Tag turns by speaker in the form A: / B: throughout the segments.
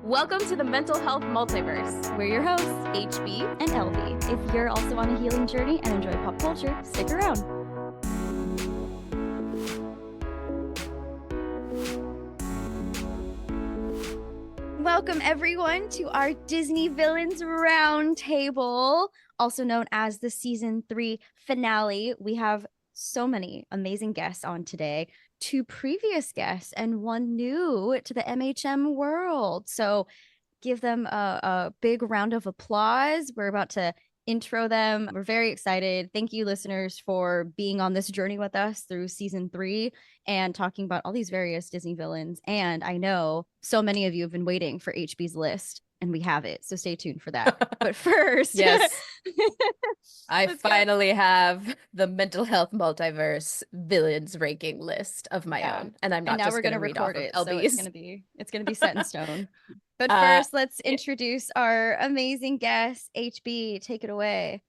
A: Welcome to the Mental Health Multiverse.
B: We're your hosts,
A: HB
B: and LB. If you're also on a healing journey and enjoy pop culture, stick around. Welcome, everyone, to our Disney Villains Roundtable, also known as the Season 3 finale. We have so many amazing guests on today, 2 previous guests and 1 new to the MHM world. So give them a big round of applause. We're about to intro them. We're very excited. Thank you, listeners, for being on this journey with us through season 3 and talking about all these various Disney villains. And I know so many of you have been waiting for HB's list, and we have it. So stay tuned for that. But first,
A: yes, I finally have the Mental Health Multiverse villains ranking list of my own, and I'm not just going to record it.
B: So it's gonna be set in stone. But first, let's introduce our amazing guest. HB, take it away.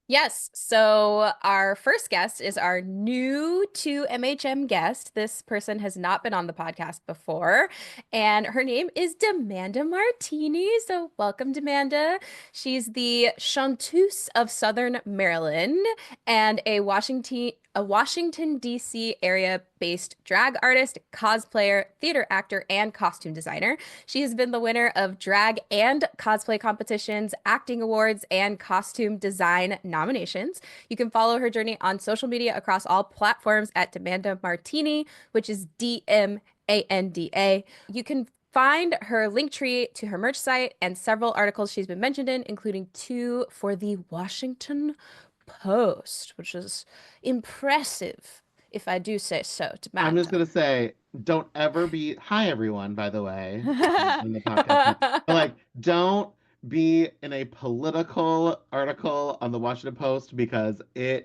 A: Yes. So our first guest is our new to MHM guest. This person has not been on the podcast before, and her name is Demanda Martini. So welcome, Demanda. She's the chanteuse of Southern Maryland and a Washington, D.C. area-based drag artist, cosplayer, theater actor, and costume designer. She has been the winner of drag and cosplay competitions, acting awards, and costume design nominations. You can follow her journey on social media across all platforms at Demanda Martini, which is DMANDA. You can find her link tree to her merch site and several articles she's been mentioned in, including 2 for the Washington Post, which is impressive, if I do say so.
C: I'm just gonna say, don't ever be hi everyone, by the way, in the podcast. But, like, don't be in a political article on the Washington Post because and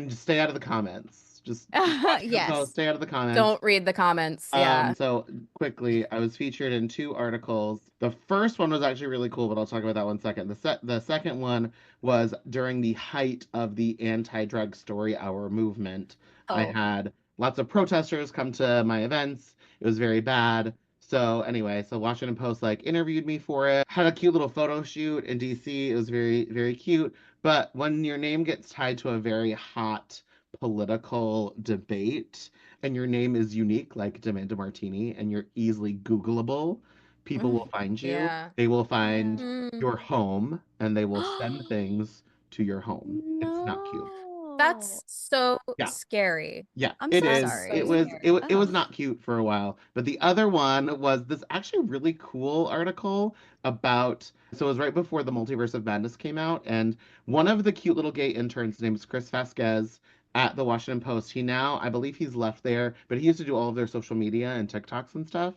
C: just stay out of the comments. Just
B: yes.
C: Stay out of the comments.
A: Don't read the comments. Yeah.
C: So quickly, I was featured in 2 articles. The first one was actually really cool, but I'll talk about that one second. The second one was during the height of the anti-drug story hour movement. I had lots of protesters come to my events. It was very bad. So anyway, Washington Post interviewed me for it. Had a cute little photo shoot in DC. It was very, very cute. But when your name gets tied to a very hot political debate and your name is unique like Demanda Martini and you're easily Googleable, people will find you.
A: Yeah.
C: They will find your home and they will send things to your home.
B: No.
C: It's not cute.
A: That's so scary.
C: Yeah,
B: I'm
C: it
B: so
C: is.
B: sorry.
C: It was not cute for a while. But the other one was this actually really cool article about, so it was right before the Multiverse of Madness came out, and one of the cute little gay interns named Chris Vasquez at the Washington Post. I believe he's left there, but he used to do all of their social media and TikToks and stuff.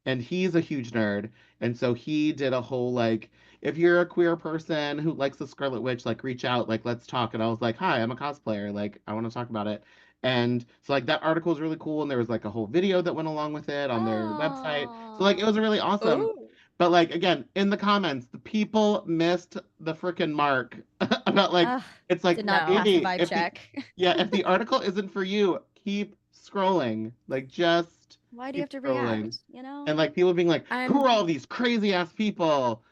C: And he's a huge nerd. And so he did a whole if you're a queer person who likes the Scarlet Witch, reach out, let's talk. And I was like, hi, I'm a cosplayer. I want to talk about it. And so that article was really cool. And there was a whole video that went along with it on their website. So it was really awesome.
A: Ooh.
C: But again, in the comments, the people missed the freaking mark about it's
B: did not pass the vibe check.
C: If the article isn't for you, keep scrolling. Just
B: why do you have to
C: scrolling.
B: react? You know?
C: And people being who are all these crazy ass people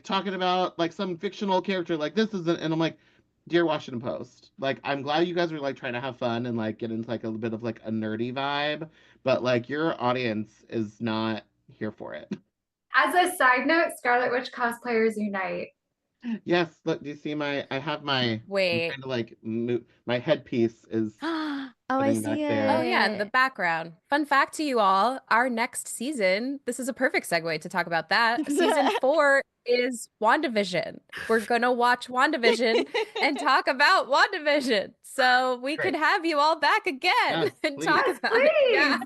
C: talking about some fictional character this isn't, and I'm like, dear Washington Post, I'm glad you guys are trying to have fun and get into a little bit of a nerdy vibe, but your audience is not here for it.
D: As a side note, Scarlet Witch cosplayers unite.
C: Yes, look, do you see I have my
A: Wait.
C: kind of my headpiece is
B: I see it.
A: Oh yeah, in the background. Fun fact to you all, our next season, this is a perfect segue to talk about that. Season 4 is WandaVision. We're gonna watch WandaVision and talk about WandaVision. So we could have you all back again and talk about it. Yeah.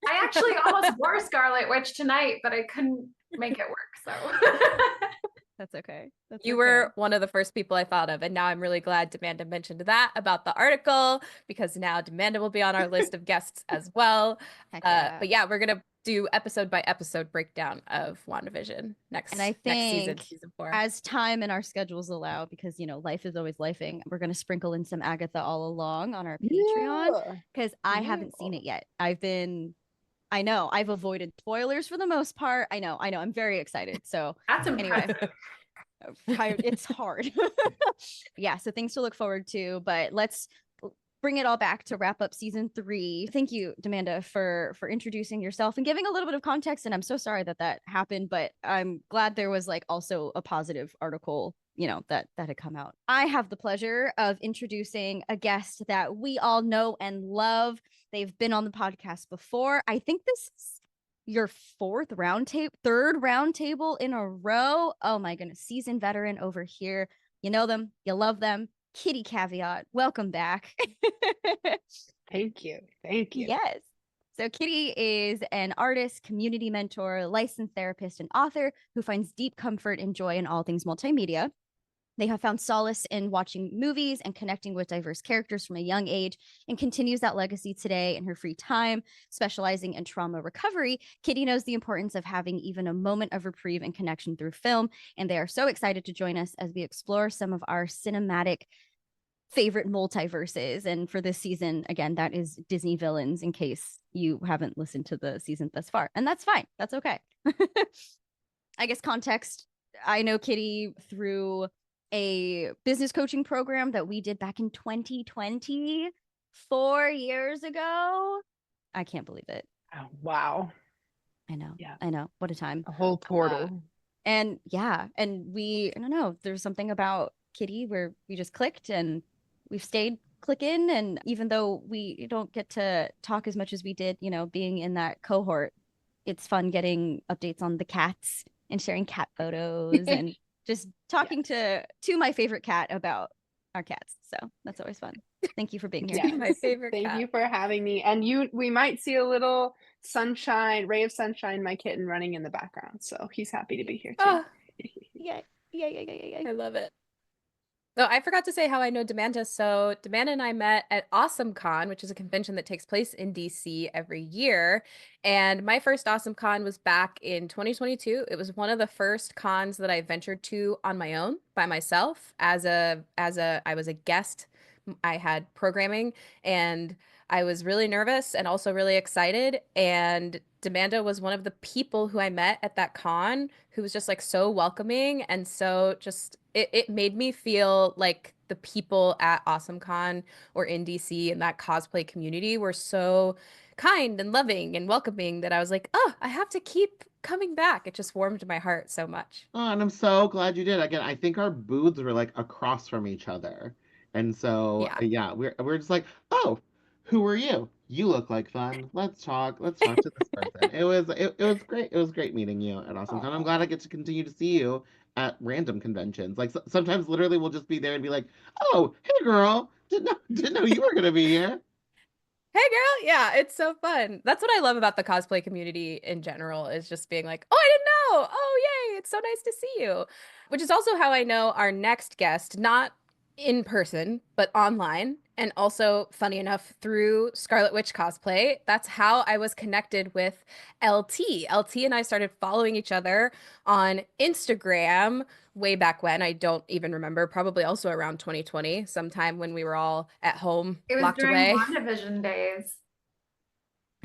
D: I actually almost wore Scarlet Witch tonight, but I couldn't make it work, so.
B: That's okay.
A: You were one of the first people I thought of, and now I'm really glad Demanda mentioned that about the article, because now Demanda will be on our list of guests as well. But yeah, we're gonna do episode by episode breakdown of WandaVision next season, season 4.
B: As time and our schedules allow, because life is always lifing, we're gonna sprinkle in some Agatha all along on our Patreon, because I haven't seen it yet. I know. I've avoided spoilers for the most part. I know. I'm very excited. So
D: That's
B: anyway,
D: impressive.
B: it's hard. Yeah, so things to look forward to, but let's bring it all back to wrap up season 3. Thank you, Demanda, for introducing yourself and giving a little bit of context. And I'm so sorry that happened, but I'm glad there was like also a positive article, you know, that had come out. I have the pleasure of introducing a guest that we all know and love. They've been on the podcast before. I think this is your third roundtable in a row. Oh my goodness, seasoned veteran over here. You know them, you love them. Kitty Caveat, welcome back.
E: Thank you. Thank you.
B: Yes. So Kitty is an artist, community mentor, licensed therapist, and author who finds deep comfort and joy in all things multimedia. They have found solace in watching movies and connecting with diverse characters from a young age and continues that legacy today in her free time. Specializing in trauma recovery, Kitty knows the importance of having even a moment of reprieve and connection through film, and they are so excited to join us as we explore some of our cinematic favorite multiverses. And for this season, again, that is Disney villains, in case you haven't listened to the season thus far. And that's fine. That's okay. I guess context, I know Kitty through a business coaching program that we did back in 2020, 4 years ago. I can't believe it.
E: Oh, wow.
B: I know.
E: Yeah.
B: I know. What a time.
E: A whole portal.
B: And yeah, and I don't know, there's something about Kitty where we just clicked and we've stayed clicking. And even though we don't get to talk as much as we did, you know, being in that cohort, it's fun getting updates on the cats and sharing cat photos and just talking to my favorite cat about our cats. So that's always fun. Thank you for being here.
E: Yeah.
A: My favorite
E: Thank
A: cat.
E: you for having me. And we might see a little ray of sunshine, my kitten running in the background. So he's happy to be here too.
A: Oh,
B: Yeah.
A: I love it. Oh, I forgot to say how I know Demanda. So Demanda and I met at Awesome Con, which is a convention that takes place in DC every year. And my first Awesome Con was back in 2022. It was one of the first cons that I ventured to on my own by myself I was a guest. I had programming and I was really nervous and also really excited. And Demanda was one of the people who I met at that con who was just like so welcoming and so just it made me feel like the people at Awesome Con or in DC and that cosplay community were so kind and loving and welcoming that I was like, oh, I have to keep coming back. It just warmed my heart so much.
C: Oh, and I'm so glad you did. Again, I think our booths were like across from each other. And so,
A: Yeah.
C: yeah, we're just like, "Oh, who are you? You look like fun. Let's talk. Let's talk to this person." It was great. It was great meeting you at Awesome Con. I'm glad I get to continue to see you at random conventions. Like sometimes literally we'll just be there and be like, "Oh, hey girl. Didn't know you were gonna be here."
A: Hey girl, yeah, it's so fun. That's what I love about the cosplay community in general is just being like, oh, I didn't know. Oh, yay, it's so nice to see you. Which is also how I know our next guest, not in person, but online. And also, funny enough, through Scarlet Witch cosplay. That's how I was connected with LT. LT and I started following each other on Instagram way back when. I don't even remember, probably also around 2020, sometime when we were all at home,
D: It was
A: locked
D: during
A: away.
D: WandaVision days.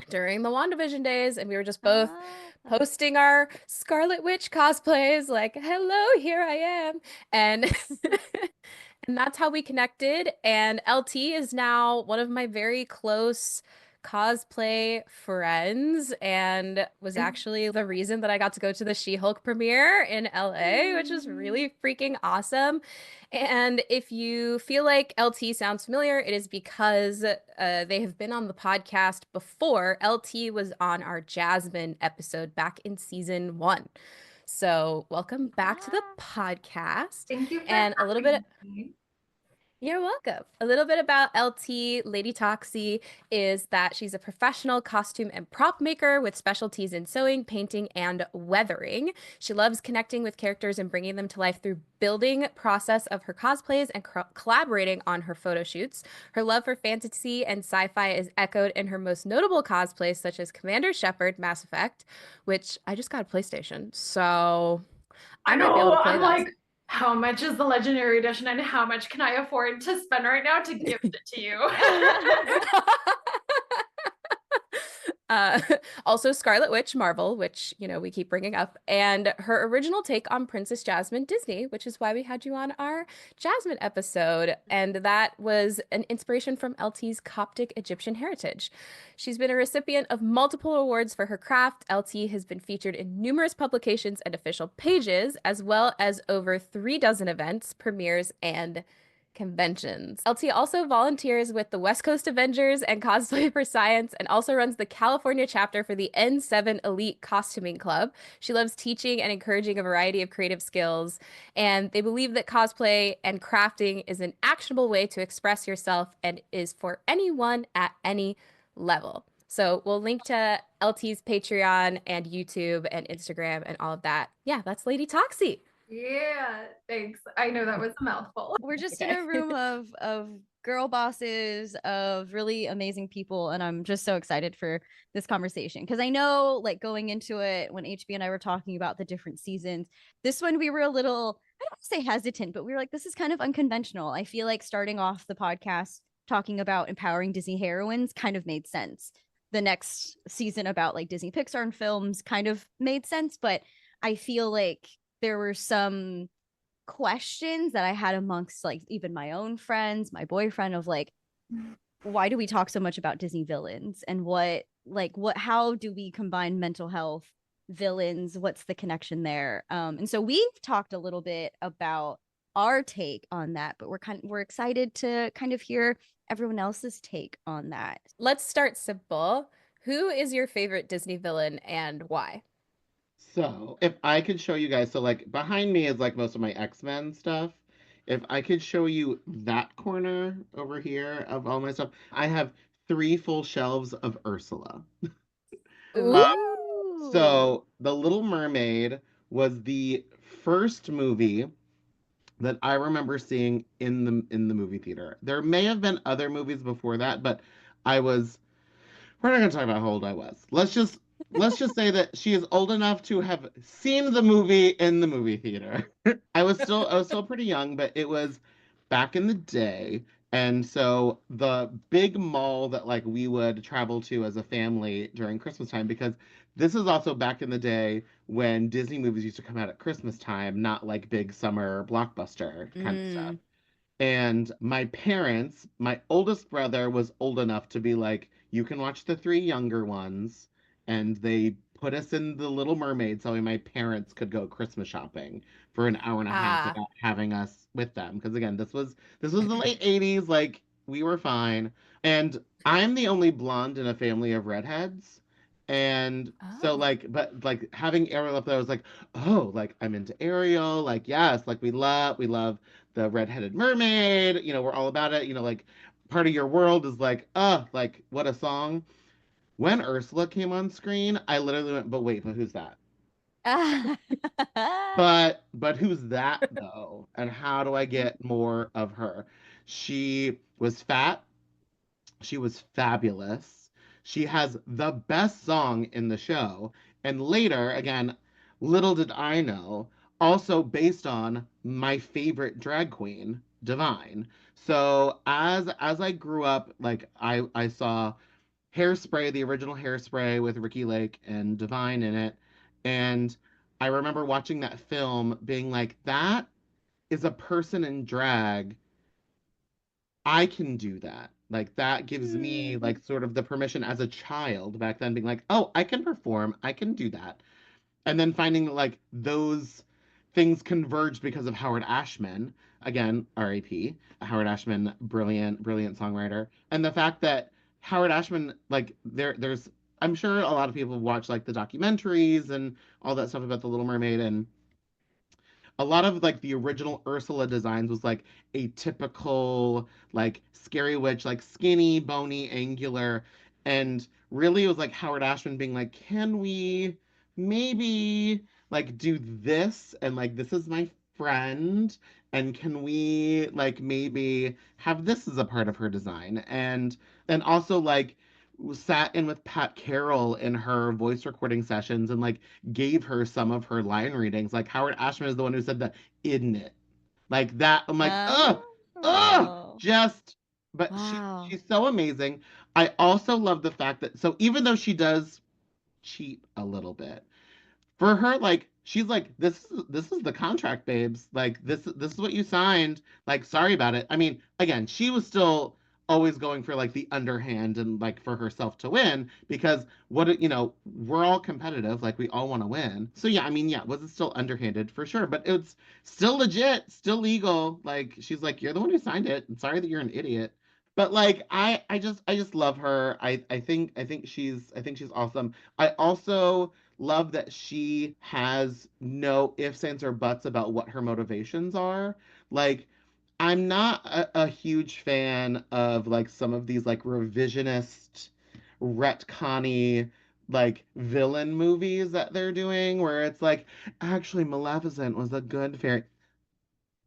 A: During the WandaVision days, and we were just both posting our Scarlet Witch cosplays, like, hello, here I am. And and that's how we connected. And LT is now one of my very close cosplay friends and was actually the reason that I got to go to the She-Hulk premiere in LA, which was really freaking awesome. And if you feel like LT sounds familiar, it is because they have been on the podcast before. LT was on our Jasmine episode back in season 1. So welcome back to the podcast.
D: Thank you for
A: And a little bit.
D: having me.
A: You're welcome. A little bit about LT, Lady Toxie, is that she's a professional costume and prop maker with specialties in sewing, painting, and weathering. She loves connecting with characters and bringing them to life through building process of her cosplays and collaborating on her photo shoots. Her love for fantasy and sci-fi is echoed in her most notable cosplays, such as Commander Shepard, Mass Effect, which I just got a PlayStation, so I might be able to play
D: I'm
A: that.
D: like, how much is the Legendary Edition and how much can I afford to spend right now to gift it to you?
A: Uh, also Scarlet Witch Marvel, which, we keep bringing up, and her original take on Princess Jasmine Disney, which is why we had you on our Jasmine episode. And that was an inspiration from LT's Coptic Egyptian heritage. She's been a recipient of multiple awards for her craft. LT has been featured in numerous publications and official pages, as well as over 36 events, premieres, and conventions. LT also volunteers with the West Coast Avengers and Cosplay for Science, and also runs the California chapter for the N7 Elite Costuming Club. She loves teaching and encouraging a variety of creative skills, and they believe that cosplay and crafting is an actionable way to express yourself and is for anyone at any level. So we'll link to LT's Patreon and YouTube and Instagram and all of that. Yeah, that's Lady Toxie.
D: Yeah, thanks. I know that was a mouthful.
B: We're just in
A: Okay.
B: a room of girl bosses, of really amazing people, and I'm just so excited for this conversation because I know, like, going into it when HB and I were talking about the different seasons, this one we were a little, I don't want to say hesitant, but we were like, this is kind of unconventional. I feel like starting off the podcast talking about empowering Disney heroines kind of made sense. The next season about like Disney Pixar and films kind of made sense, but I feel like there were some questions that I had amongst like even my own friends, my boyfriend, of like, why do we talk so much about Disney villains, and how do we combine mental health, villains, what's the connection there? And so we've talked a little bit about our take on that, but we're excited to kind of hear everyone else's take on that.
A: Let's start simple. Who is your favorite Disney villain and why?
C: So, if I could show you guys, so like behind me is like most of my X-Men stuff. If I could show you that corner over here of all my stuff, I have 3 full shelves of Ursula. Um,
B: Ooh.
C: so The Little Mermaid was the first movie that I remember seeing in the movie theater. There may have been other movies before that, but I was we're not going to talk about how old I was. Let's just say that she is old enough to have seen the movie in the movie theater. I was still pretty young, but it was back in the day. And so the big mall that like we would travel to as a family during Christmas time, because this is also back in the day when Disney movies used to come out at Christmas time, not like big summer blockbuster kind of stuff. And my parents, my oldest brother was old enough to be like, you can watch the 3 younger ones. And they put us in the Little Mermaid so my parents could go Christmas shopping for an hour and a half
A: Ah,
C: without having us with them. Because again, this was the late 80s, like we were fine. And I'm the only blonde in a family of redheads. And so
A: oh.
C: like, but like having Ariel up there, I was like, oh, like I'm into Ariel, like yes, like we love the redheaded mermaid, we're all about it, like part of your world is like what a song. When Ursula came on screen, I literally went, but who's that? But who's that though? And how do I get more of her? She was fat, she was fabulous. She has the best song in the show. And later, again, little did I know, also based on my favorite drag queen, Divine. So as I grew up, like I saw Hairspray, the original Hairspray with Ricky Lake and Divine in it. And I remember watching that film being like, that is a person in drag. I can do that. Like that gives me like sort of the permission as a child back then being like, "Oh, I can perform. I can do that." And then finding that like those things converged because of Howard Ashman. Again, R.A.P. Howard Ashman, brilliant, brilliant songwriter. And the fact that Howard Ashman, like there's I'm sure a lot of people have watched like the documentaries and all that stuff about the Little Mermaid, and a lot of like the original Ursula designs was like a typical like scary witch, like skinny, bony, angular, and really it was like Howard Ashman being like, can we maybe like do this, and like this is my friend, and can we like maybe have this as a part of her design, and also like sat in with Pat Carroll in her voice recording sessions and like gave her some of her line readings. Like Howard Ashman is the one who said the "isn't it?" Like that. I'm like, ugh, ugh,
B: Oh,
C: just. But
B: wow.
C: she's so amazing. I also love the fact that, so even though she does cheat a little bit, for her, like, she's like, this is the contract, babes. Like, this is what you signed. Like, sorry about it. I mean, again, she was still always going for like the underhand and like for herself to win because we're all competitive, like we all want to win. So yeah, I mean, yeah, was it still underhanded for sure, but it's still legit, still legal. Like she's like, you're the one who signed it. I'm sorry that you're an idiot. But like I just love her. I think she's awesome. I also love that she has no ifs, ands, or buts about what her motivations are. Like, I'm not a huge fan of like some of these like revisionist, retconny, like villain movies that they're doing, where it's like, actually, Maleficent was a good fairy.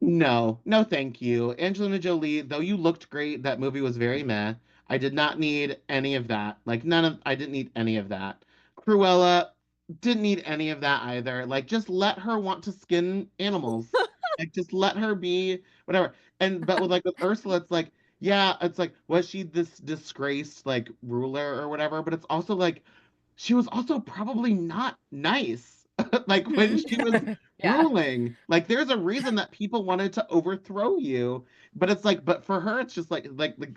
C: No, no, thank you. Angelina Jolie, though you looked great, that movie was very meh. I did not need any of that. Like, I didn't need any of that. Cruella, didn't need any of that either. Like, just let her want to skin animals. Like, just let her be whatever. But with Ursula, it's like, yeah, it's like, was she this disgraced, like, ruler or whatever? But it's also like, she was also probably not nice. Like when she was
A: Yeah.
C: ruling. Like there's a reason that people wanted to overthrow you. But it's like, but for her, it's just like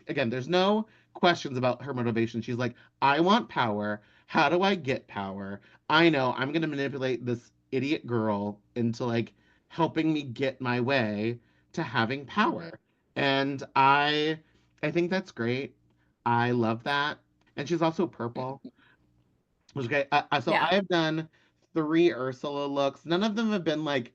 C: again, there's no questions about her motivation. She's like, I want power. How do I get power? I know I'm gonna manipulate this idiot girl into like helping me get my way to having
A: Mhm.
C: power. And I think that's great. I love that. And she's also purple. Okay, so
A: Yeah.
C: I have done three Ursula looks. None of them have been like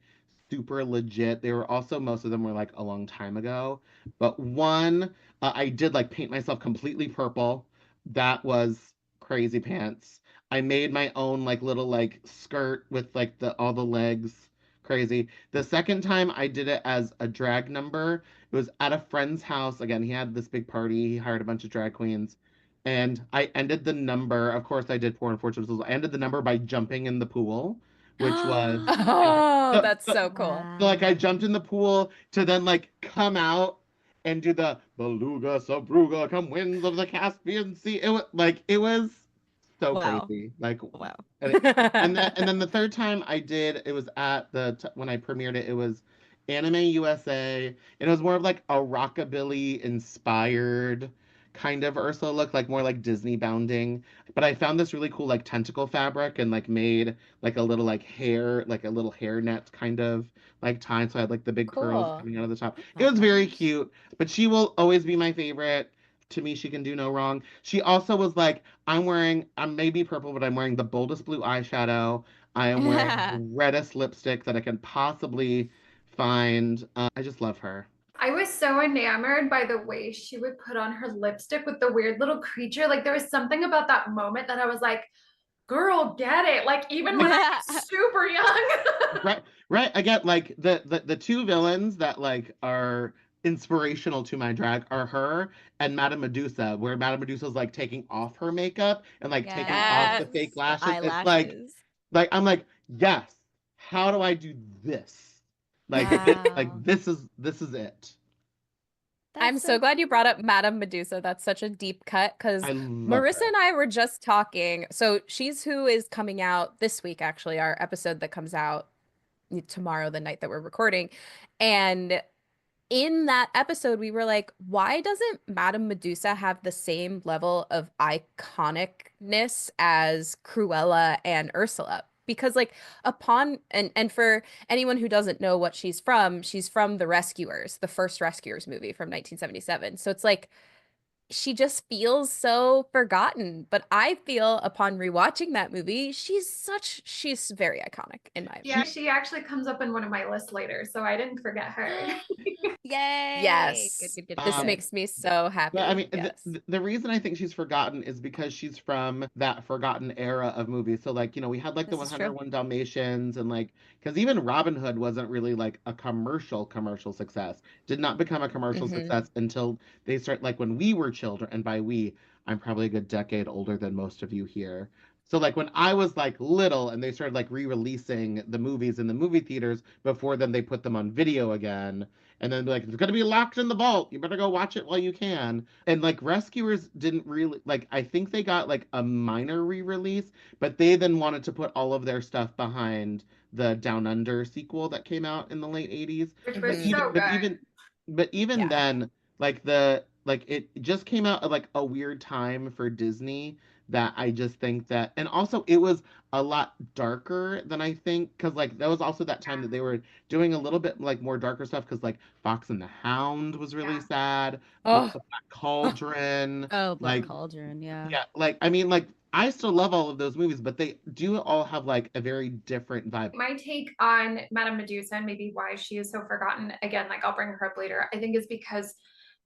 C: super legit. They were also most of them were like a long time ago. But one, I did like paint myself completely purple. That was crazy pants. I made my own like little like skirt with like the all the legs. Crazy. The second time I did it as a drag number. It was at a friend's house. Again, he had this big party. He hired a bunch of drag queens. And I ended the number. Of course, I did 4 and 4 triple. I ended the number by jumping in the pool, which was
A: Oh,
C: so,
A: that's
C: so,
A: so cool.
C: so, like I
B: Wow.
C: jumped in the pool to then like come out and do the Beluga Sabruga come winds of the Caspian Sea. It was so
A: Wow.
C: crazy. Like
A: Wow.
C: and then the third time I did it was at when I premiered it. It was Anime USA, and it was more of like a rockabilly inspired kind of Ursula look, like more like Disney bounding. But I found this really cool like tentacle fabric and like made like a little like hair, like a little hair net kind of like tie. So I had like the big curls
A: Cool.
C: coming out of the top. It
B: Oh
C: was very
B: gosh.
C: cute, but she will always be my favorite. To me, she can do no wrong. She also was like, I'm maybe purple, but I'm wearing the boldest blue eyeshadow. I am wearing the reddest lipstick that I can possibly find. I just love her.
D: I was so enamored by the way she would put on her lipstick with the weird little creature. Like there was something about that moment that I was like, girl, get it. Like even when I was super young.
C: Right, right. I get like the two villains that like are inspirational to my drag are her and Madame Medusa, where Madame Medusa's like taking off her makeup and like taking off
A: Yes.
C: the fake
B: Yes. The
C: lashes. It's
B: eyelashes.
C: like I'm like, yes, how do I do this?
B: Wow.
C: This is it.
A: I'm
B: That's
A: so
B: so
A: glad you brought
B: cool.
A: up Madame Medusa. That's such a deep cut because
C: I love
A: Marissa
C: her.
A: and I were just talking. So she's who is coming out this week, actually, our episode that comes out tomorrow, the night that we're recording. And in that episode, we were like, why doesn't Madame Medusa have the same level of iconicness as Cruella and Ursula? Because like upon and for anyone who doesn't know what she's from The Rescuers, the first Rescuers movie from 1977. So it's like she just feels so forgotten. But I feel upon rewatching that movie, she's very iconic in my
D: Yeah,
A: opinion.
C: She
D: she actually comes up in one of my lists later, so I didn't forget her.
B: Yay. Good,
A: Yes.
B: good, good,
A: This
B: good.
C: um
A: makes me so
C: But I
A: happy.
C: mean,
A: Yes.
C: the reason I think she's forgotten is because she's from that forgotten era of movies. So, like, we had like the
A: This is true.
C: 101 Dalmatians, and like, because even Robin Hood wasn't really like a commercial success. Did not become a commercial
A: Hmm.
C: success until they start like when we were children. And by we, I'm probably a good decade older than most of you here. So like when I was like little and they started like re-releasing the movies in the movie theaters before then they put them on video again. And then like it's gonna be locked in the vault. You better go watch it while you can. And like Rescuers didn't really like I think they got like a minor re-release, but they then wanted to put all of their stuff behind the Down Under sequel that came out in the late 80s.
D: Which
C: But
D: was
A: Mhm.
C: even
D: so
C: but
D: good.
C: even but even
A: Yeah.
C: then, like it just came out at like a weird time for Disney that I just think that, and also it was a lot darker than I think, because like that was also that time that they were doing a little bit like more darker stuff, because like Fox and the Hound was really
D: Yeah.
C: sad,
A: Oh,
C: The Black Cauldron,
B: Oh, Black
C: like
B: Cauldron, yeah.
C: yeah, like I mean like I still love all of those movies, but they do all have like a very different vibe.
D: My take on Madame Medusa and maybe why she is so forgotten, again, like I'll bring her up later, I think is because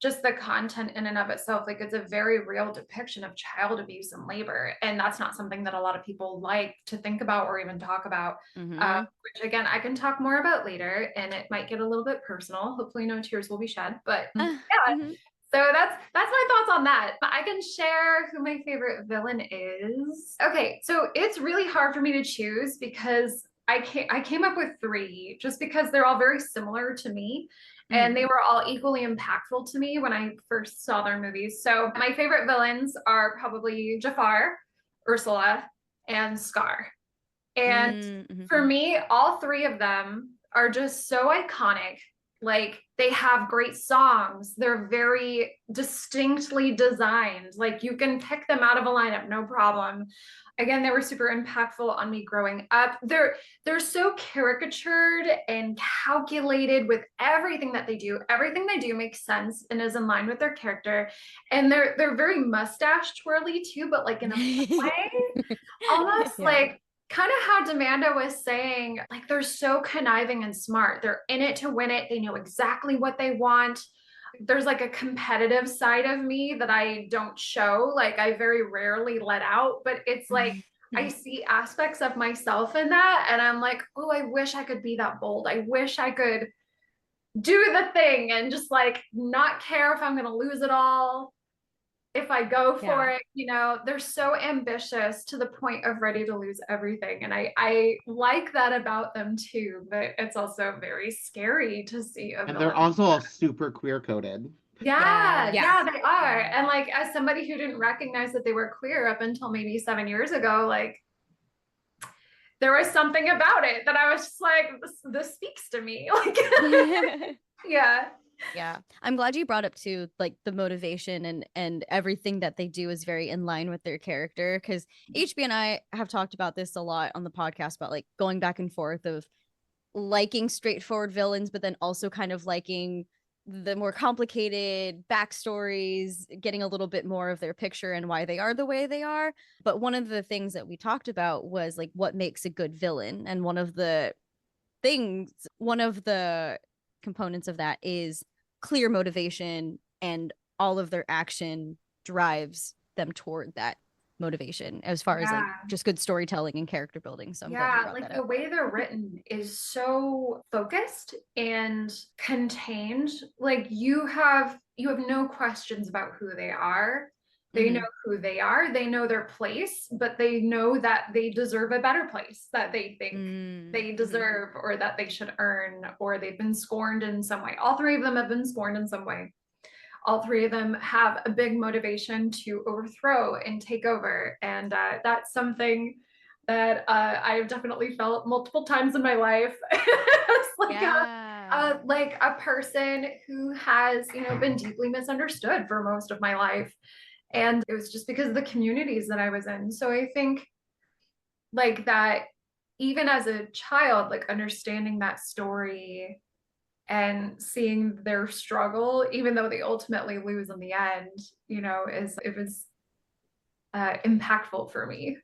D: just the content in and of itself, like it's a very real depiction of child abuse and labor. And that's not something that a lot of people like to think about or even talk about,
B: Mm-hmm.
D: which again, I can talk more about later and it might get a little bit personal. Hopefully no tears will be shed, but yeah.
B: Mm-hmm.
D: So that's my thoughts on that. I can share who my favorite villain is. Okay, so it's really hard for me to choose because I came up with three just because they're all very similar to me and they were all equally impactful to me when I first saw their movies. So my favorite villains are probably Jafar, Ursula, and Scar. And
B: Mm-hmm.
D: for me, all three of them are just so iconic. Like they have great songs. They're very distinctly designed. Like you can pick them out of a lineup, no problem. Again, they were super impactful on me growing up. They're so caricatured and calculated with everything that they do. Everything they do makes sense and is in line with their character. And they're very mustache twirly too, but like in a fun way. Almost
B: Yeah.
D: like kind of how Demanda was saying, like they're so conniving and smart. They're in it to win it. They know exactly what they want. There's like a competitive side of me that I don't show. Like I very rarely let out, but it's like I see aspects of myself in that. And I'm like, oh, I wish I could be that bold. I wish I could do the thing and just like not care if I'm going to lose it all if I go for
B: Yeah.
D: it, they're so ambitious to the point of ready to lose everything. And I like that about them too, but it's also very scary to see a
C: And they're
D: villain.
C: also all super queer coded.
D: Yeah,
A: Yeah.
D: yeah, they are.
B: Yeah.
D: And like as somebody who didn't recognize that they were queer up until maybe 7 years ago, like there was something about it that I was just like, this speaks to me. Like yeah.
B: Yeah. I'm glad you brought up too, like the motivation and everything that they do is very in line with their character. Because HB and I have talked about this a lot on the podcast about like going back and forth of liking straightforward villains, but then also kind of liking the more complicated backstories, getting a little bit more of their picture and why they are the way they are. But one of the things that we talked about was like what makes a good villain. And one of the components of that is clear motivation, and all of their action drives them toward that motivation as far as like
D: Yeah.
B: just good storytelling and character building. So I'm glad you
D: Yeah,
B: brought
D: like
B: that
D: the
B: up.
D: way they're written is so focused and contained. Like you have no questions about who they are. They know who they are. They know their place, but they know that they deserve a better place that they think they deserve or that they should earn, or they've been scorned in some way. All three of them have been scorned in some way. All three of them have a big motivation to overthrow and take over. And that's something that I've definitely felt multiple times in my life. It's like
B: Yeah.
D: like a person who has, been deeply misunderstood for most of my life. And it was just because of the communities that I was in. So I think like that, even as a child, like understanding that story and seeing their struggle, even though they ultimately lose in the end, it was impactful for me.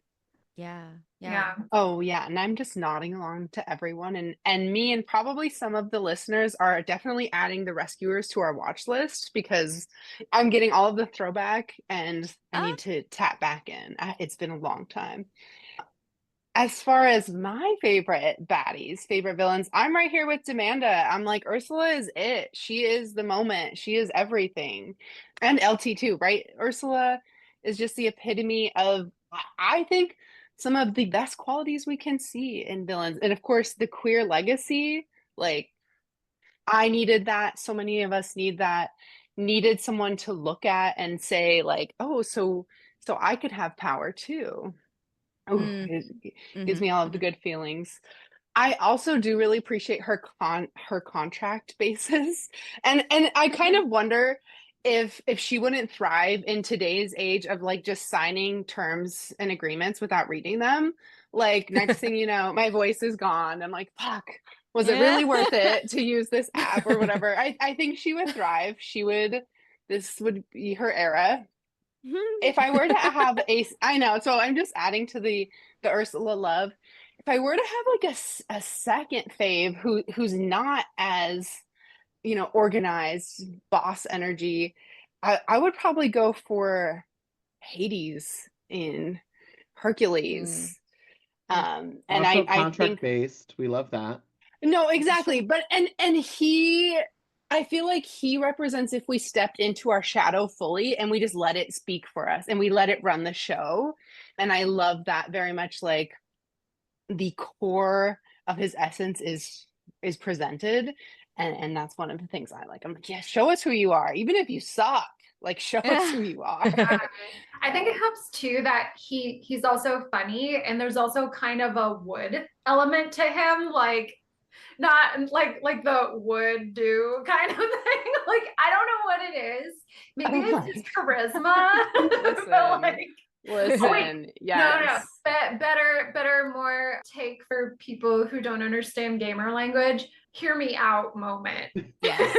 B: Yeah.
D: Yeah.
E: Oh yeah, and I'm just nodding along to everyone, and me and probably some of the listeners are definitely adding the Rescuers to our watch list because I'm getting all of the throwback and I need to tap back in. It's been a long time. As far as my favorite baddies, favorite villains, I'm right here with Demanda. I'm like, Ursula is it. She is the moment. She is everything. And LT too, right? Ursula is just the epitome of, I think, some of the best qualities we can see in villains. And of course, the queer legacy, like I needed that. So many of us need that. Needed someone to look at and say, like, oh, so I could have power too. Oh,
B: Mm,
E: it gives
B: mhm,
E: me all of the
B: mhm.
E: good feelings. I also do really appreciate her contract basis. And I kind of wonder if she wouldn't thrive in today's age of like just signing terms and agreements without reading them. Like next thing you know, my voice is gone. I'm like, fuck, was it
B: Yeah.
E: really worth it to use this app or whatever? I think she would thrive. This would be her era. If I were to have I know, so I'm just adding to the Ursula love. If I were to have like a second fave who's not as, organized, boss energy, I would probably go for Hades in
B: Mm,
E: Hercules.
B: mm.
E: And
C: Also
E: I
C: contract
E: think
C: based. We love that.
E: no,
B: For
E: exactly.
B: sure.
E: But and he I feel like he represents if we stepped into our shadow fully and we just let it speak for us and we let it run the show. And I love that very much, like the core of his essence is presented. And that's one of the things I like. I'm like, yeah, show us who you are. Even if you suck, like show us who you are.
D: I think it helps too that he's also funny and there's also kind of a wood element to him, like not like the would do kind of thing. Like I don't know what it is. Maybe
E: Oh
D: it's
E: my.
D: his charisma. But
E: Listen.
D: like, oh wait,
E: Listen.
D: no.
E: Yes.
D: Better, more take for people who don't understand gamer language. Hear me out moment.
B: Yes.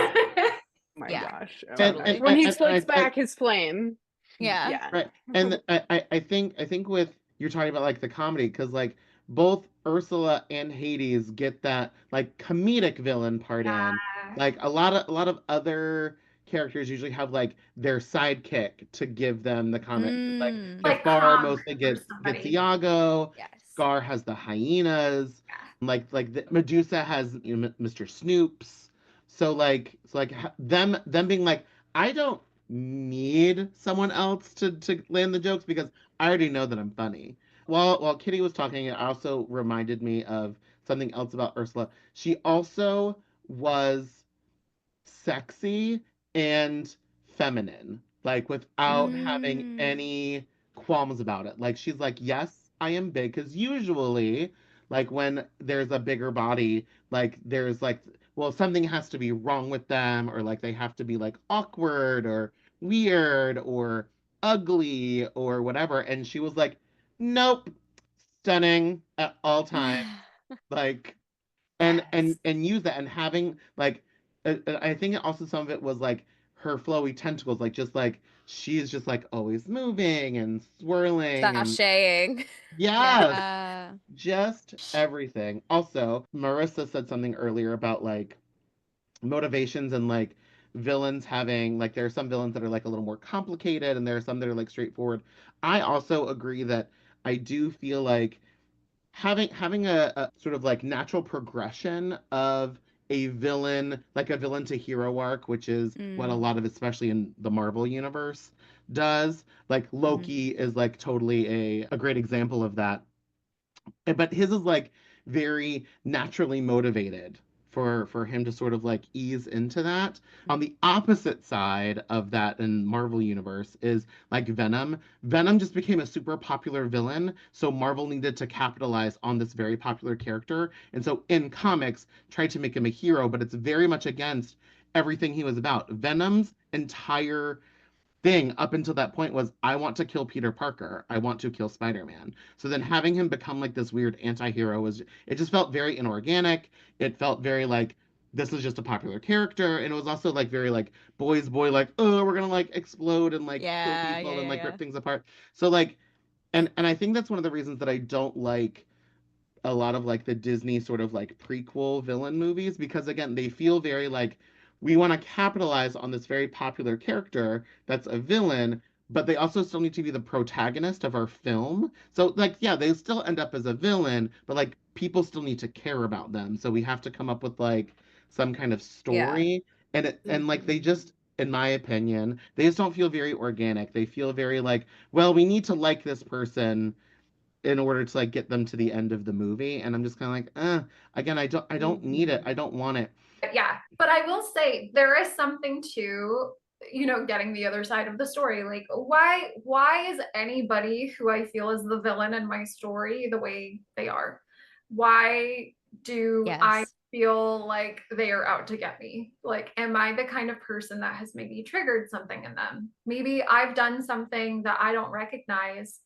E: Oh my
B: Yeah,
E: gosh. Oh my
C: And,
E: gosh.
B: totally.
E: When he
C: and
E: flicks back his flame.
B: Yeah.
E: Yeah.
C: right. And I think with you're talking about like the comedy because like both Ursula and Hades get that like comedic villain part in.
D: Yeah.
C: Like a lot of other characters usually have like their sidekick to give them the comic. Like
B: Mm,
D: Like
C: Jafar
D: Kronk
C: mostly
D: or
C: gets
D: somebody.
C: Iago.
B: yes.
C: Scar has the hyenas.
D: Yeah.
C: Medusa has Mr. Snoops. Them being like I don't need someone else to land the jokes because I already know that I'm funny. While Kitty was talking, it also reminded me of something else about Ursula. She also was sexy and feminine, like without having
B: Mm,
C: any qualms about it. Like she's like, yes, I am big, because usually, like when there's a bigger body, like there's like, well, something has to be wrong with them, or like they have to be like awkward or weird or ugly or whatever. And she was like, nope, stunning at all times. Like
B: yes.
C: and use that and having like I think also some of it was like her flowy tentacles, like just like she's just like always moving and swirling and
A: Sashaying.
C: yes,
B: Yeah.
C: just everything. Also, Marissa said something earlier about like motivations and like villains having like there are some villains that are like a little more complicated and there are some that are like straightforward. I also agree that I do feel like having a sort of like natural progression of a villain to hero arc, which is what a
B: Mm,
C: lot of, especially in the Marvel universe, does. Like
B: mhm.
C: Loki is like totally a great example of that, but his is like very naturally motivated for him to sort of like ease into that. On the opposite side of that in Marvel universe is like Venom. Venom just became a super popular villain, so Marvel needed to capitalize on this very popular character. And so in comics tried to make him a hero, but it's very much against everything he was about. Venom's entire thing up until that point was I want to kill Peter Parker. I want to kill Spider-Man. So then having him become like this weird anti-hero was it just felt very inorganic. It felt very like this is just a popular character and it was also like very like boys boy like oh we're gonna like explode and like kill
B: Yeah, yeah,
C: people and
B: yeah,
C: like
B: yeah.
C: rip things apart. So like and I think that's one of the reasons that I don't like a lot of like the Disney sort of like prequel villain movies because again they feel very like we want to capitalize on this very popular character that's a villain but they also still need to be the protagonist of our film. So like yeah, they still end up as a villain, but like people still need to care about them. So we have to come up with like some kind of
A: Yeah.
C: story and like they just in my opinion, they just don't feel very organic. They feel very like, well, we need to like this person in order to like get them to the end of the movie. And I'm just kind of like, again, I don't need it. I don't want it.
D: Yeah, but I will say there is something to, getting the other side of the story. Like, why is anybody who I feel is the villain in my story the way they are? Why do I
B: Yes.
D: feel like they are out to get me? Like, am I the kind of person that has maybe triggered something in them? Maybe I've done something that I don't recognize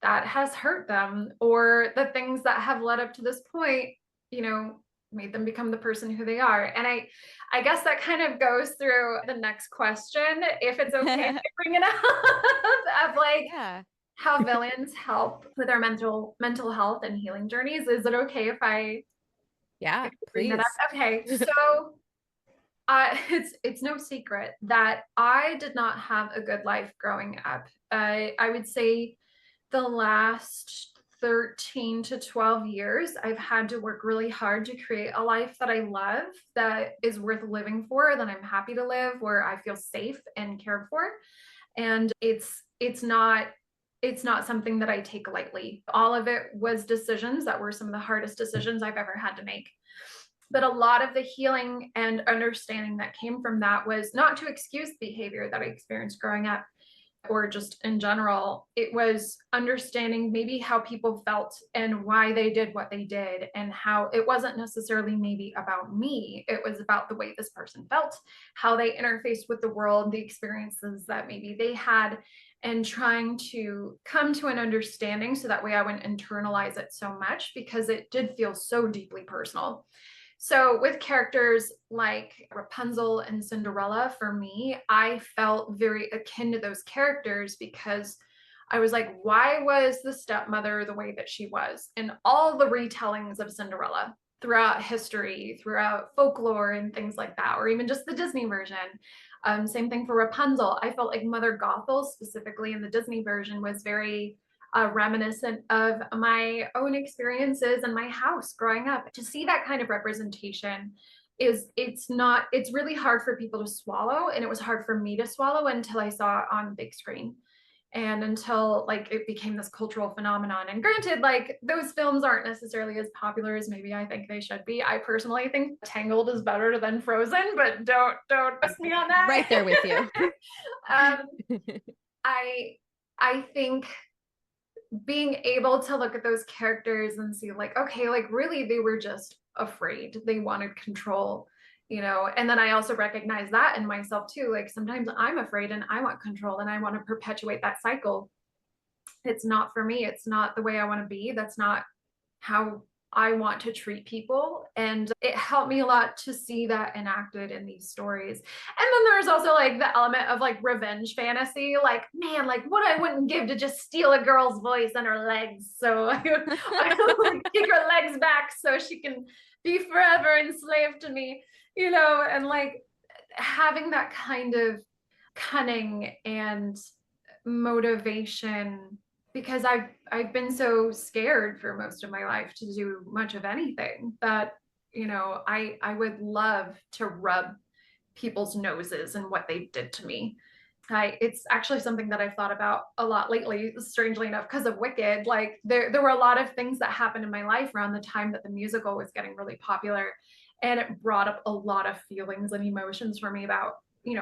D: that has hurt them, or the things that have led up to this point, you know, made them become the person who they are. And I guess that kind of goes through the next question, if it's okay to bring it up, of like
B: Yeah.
D: how villains help with our mental health and healing journeys. Is it okay if I
A: Yeah,
D: bring that up?
A: please.
D: Okay, so it's no secret that I did not have a good life growing up. I would say the last 13 to 12 years, I've had to work really hard to create a life that I love, that is worth living for, that I'm happy to live, where I feel safe and cared for. And it's not something that I take lightly. All of it was decisions that were some of the hardest decisions I've ever had to make. But a lot of the healing and understanding that came from that was not to excuse the behavior that I experienced growing up, or just in general. It was understanding maybe how people felt and why they did what they did, and how it wasn't necessarily maybe about me. It was about the way this person felt, how they interfaced with the world, the experiences that maybe they had, and trying to come to an understanding so that way I wouldn't internalize it so much, because it did feel so deeply personal. So with characters like Rapunzel and Cinderella, for me, I felt very akin to those characters, because I was like, why was the stepmother the way that she was? And all the retellings of Cinderella throughout history, throughout folklore and things like that, or even just the Disney version. Same thing for Rapunzel. I felt like Mother Gothel, specifically in the Disney version, was very reminiscent of my own experiences in my house growing up. To see that kind of representation it's really hard for people to swallow, and it was hard for me to swallow until I saw it on big screen, and until like it became this cultural phenomenon. And granted, like, those films aren't necessarily as popular as maybe I think they should be. I personally think Tangled is better than Frozen, but don't trust me on that.
B: Right there with you.
D: I think being able to look at those characters and see like, okay, like really they were just afraid, they wanted control, and then I also recognize that in myself too. Like, sometimes I'm afraid and I want control and I want to perpetuate that cycle. It's not for me, it's not the way I want to be, that's not how I want to treat people. And it helped me a lot to see that enacted in these stories. And then there's also like the element of like revenge fantasy. Like, man, like what I wouldn't give to just steal a girl's voice and her legs. So I would kick her legs back so she can be forever enslaved to me, and like having that kind of cunning and motivation, because I've been so scared for most of my life to do much of anything, that I would love to rub people's noses and what they did to me. It's actually something that I've thought about a lot lately, strangely enough, because of Wicked. Like, there were a lot of things that happened in my life around the time that the musical was getting really popular, and it brought up a lot of feelings and emotions for me about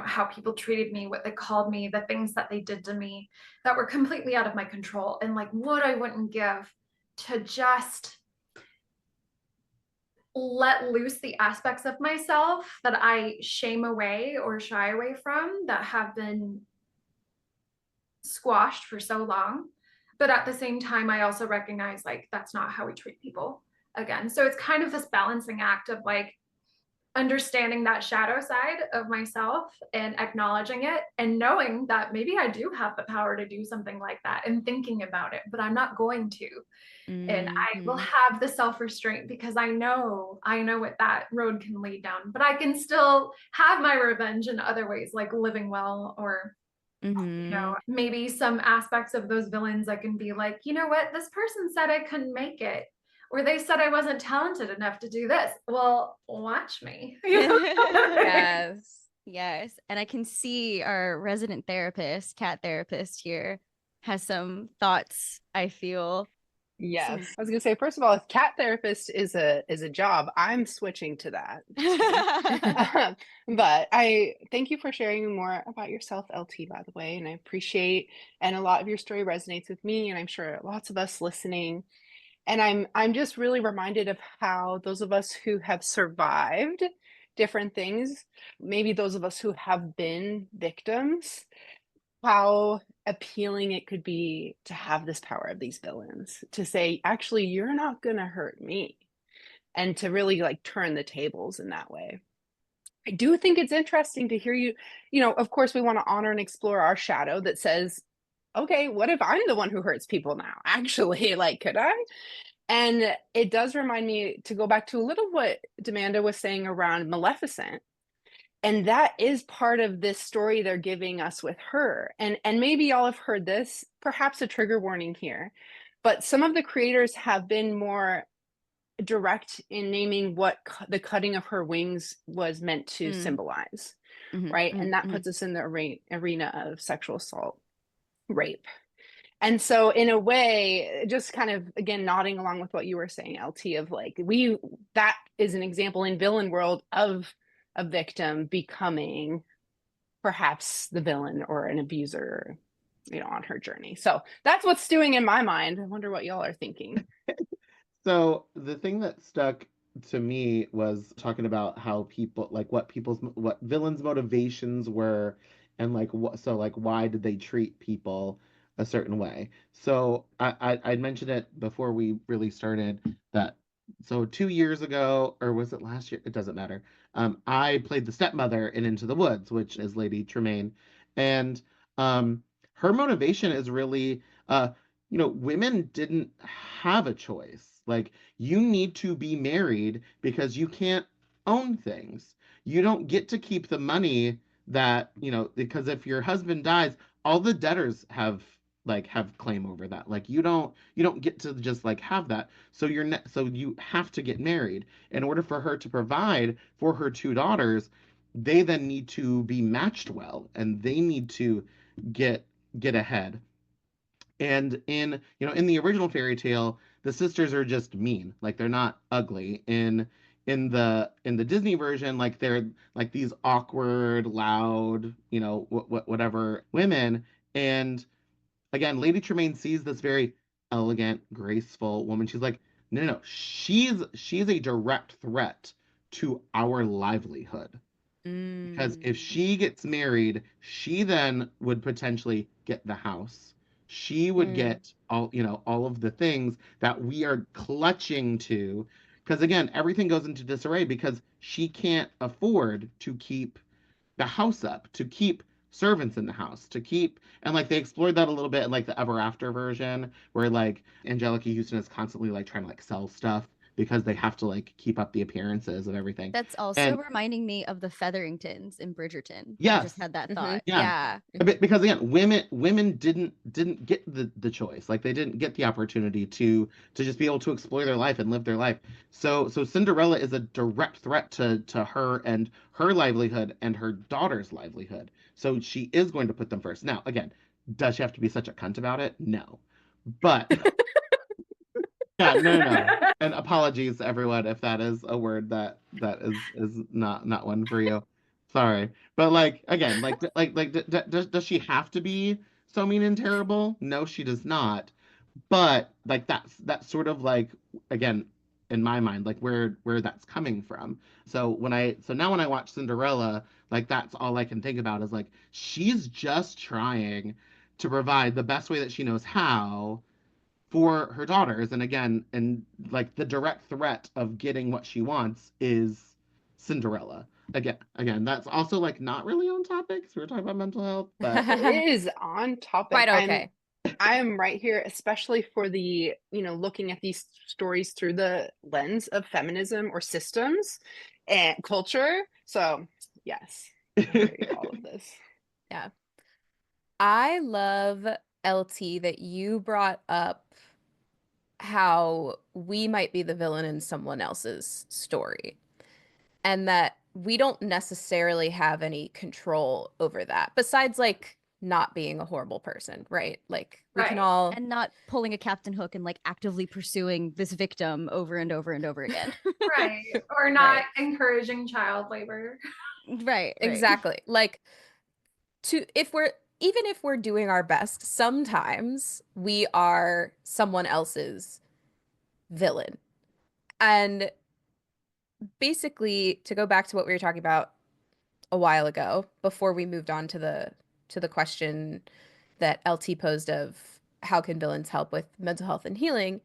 D: how people treated me, what they called me, the things that they did to me that were completely out of my control, and like what I wouldn't give to just let loose the aspects of myself that I shame away or shy away from, that have been squashed for so long. But at the same time, I also recognize like that's not how we treat people again. So it's kind of this balancing act of like understanding that shadow side of myself and acknowledging it, and knowing that maybe I do have the power to do something like that, and thinking about it, but I'm not going to. And I will have the self-restraint, because I know what that road can lead down, but I can still have my revenge in other ways, like living well, or maybe some aspects of those villains I can be like, you know what, this person said I couldn't make it, or they said I wasn't talented enough to do this. Well, watch me.
B: Yes. Yes. And I can see our resident therapist, cat therapist here, has some thoughts, I feel.
E: Yes.
B: Some-
E: I was gonna say, first of all, if cat therapist is a job, I'm switching to that. Just kidding. But I thank you for sharing more about yourself, LT, by the way, and I appreciate, and a lot of your story resonates with me, and I'm sure lots of us listening. And I'm just really reminded of how those of us who have survived different things, maybe those of us who have been victims, how appealing it could be to have this power of these villains to say, actually, you're not going to hurt me, and to really like turn the tables in that way. I do think it's interesting to hear you, of course, we want to honor and explore our shadow that says, okay, what if I'm the one who hurts people now? Actually, like, could I? And it does remind me to go back to a little what Demanda was saying around Maleficent, and that is part of this story they're giving us with her. And maybe y'all have heard this, perhaps a trigger warning here, but some of the creators have been more direct in naming what the cutting of her wings was meant to symbolize, right? And that puts us in the arena of sexual assault, rape. And so in a way, just kind of again nodding along with what you were saying, LT, of like that is an example in villain world of a victim becoming perhaps the villain or an abuser, on her journey. So that's what's stewing in my mind. I wonder what y'all are thinking.
C: So the thing that stuck to me was talking about how people like what villains' motivations were, and like why did they treat people a certain way. So I mentioned it before we really started that. So 2 years ago, or was it last year? It doesn't matter. I played the stepmother in Into the Woods, which is Lady Tremaine, and um, her motivation is really women didn't have a choice. Like, you need to be married because you can't own things. You don't get to keep the money because if your husband dies, all the debtors have claim over that. Like, you don't get to just like have that. So so you have to get married in order for her to provide for her two daughters. They then need to be matched well, and they need to get get ahead. And in the original fairy tale, the sisters are just mean. Like, they're not ugly. In the Disney version, like, they're like these awkward, loud, whatever women. And again, Lady Tremaine sees this very elegant, graceful woman. She's like, no, no, no. She's a direct threat to our livelihood. Because if she gets married, she then would potentially get the house. She would get all of the things that we are clutching to. Because again, everything goes into disarray because she can't afford to keep the house up, to keep servants in the house, to keep, and like they explored that a little bit in like the Ever After version, where like Angelica Houston is constantly like trying to like sell stuff because they have to like keep up the appearances of everything.
B: That's also
C: And
B: reminding me of the Featheringtons in Bridgerton. I just
C: yes,
B: had that thought.
C: yeah.
B: Yeah.
C: Because again, women didn't get the choice. Like, they didn't get the opportunity to just be able to explore their life and live their life. So Cinderella is a direct threat to her and her livelihood and her daughter's livelihood. So she is going to put them first. Now, again, does she have to be such a cunt about it? No. But yeah, no, no, no. And apologies, everyone, if that is a word that is not one for you. Sorry, but like again, does she have to be so mean and terrible? No, she does not. But like that's sort of like, again, in my mind, like where that's coming from. So now when I watch Cinderella, like that's all I can think about is like, she's just trying to provide the best way that she knows how for her daughters. And again, and like the direct threat of getting what she wants is Cinderella. Again, that's also like not really on topic, because we were talking about mental health, but
E: It is on topic.
A: Quite okay.
E: I am right here, especially for the, looking at these stories through the lens of feminism or systems and culture. So, yes, I hear you, all of this.
A: Yeah. I love, LT, that you brought up how we might be the villain in someone else's story, and that we don't necessarily have any control over that, besides like not being a horrible person, right? Like we can
D: Right.
A: all
B: And not pulling a Captain Hook and like actively pursuing this victim over and over and over again.
D: Right. Or not
A: Right.
D: encouraging child labor.
B: Right.
A: Exactly. Like to if we're even if we're doing our best, sometimes we are someone else's villain. And basically, to go back to what we were talking about a while ago, before we moved on to the question that LT posed of how can villains help with mental health and healing,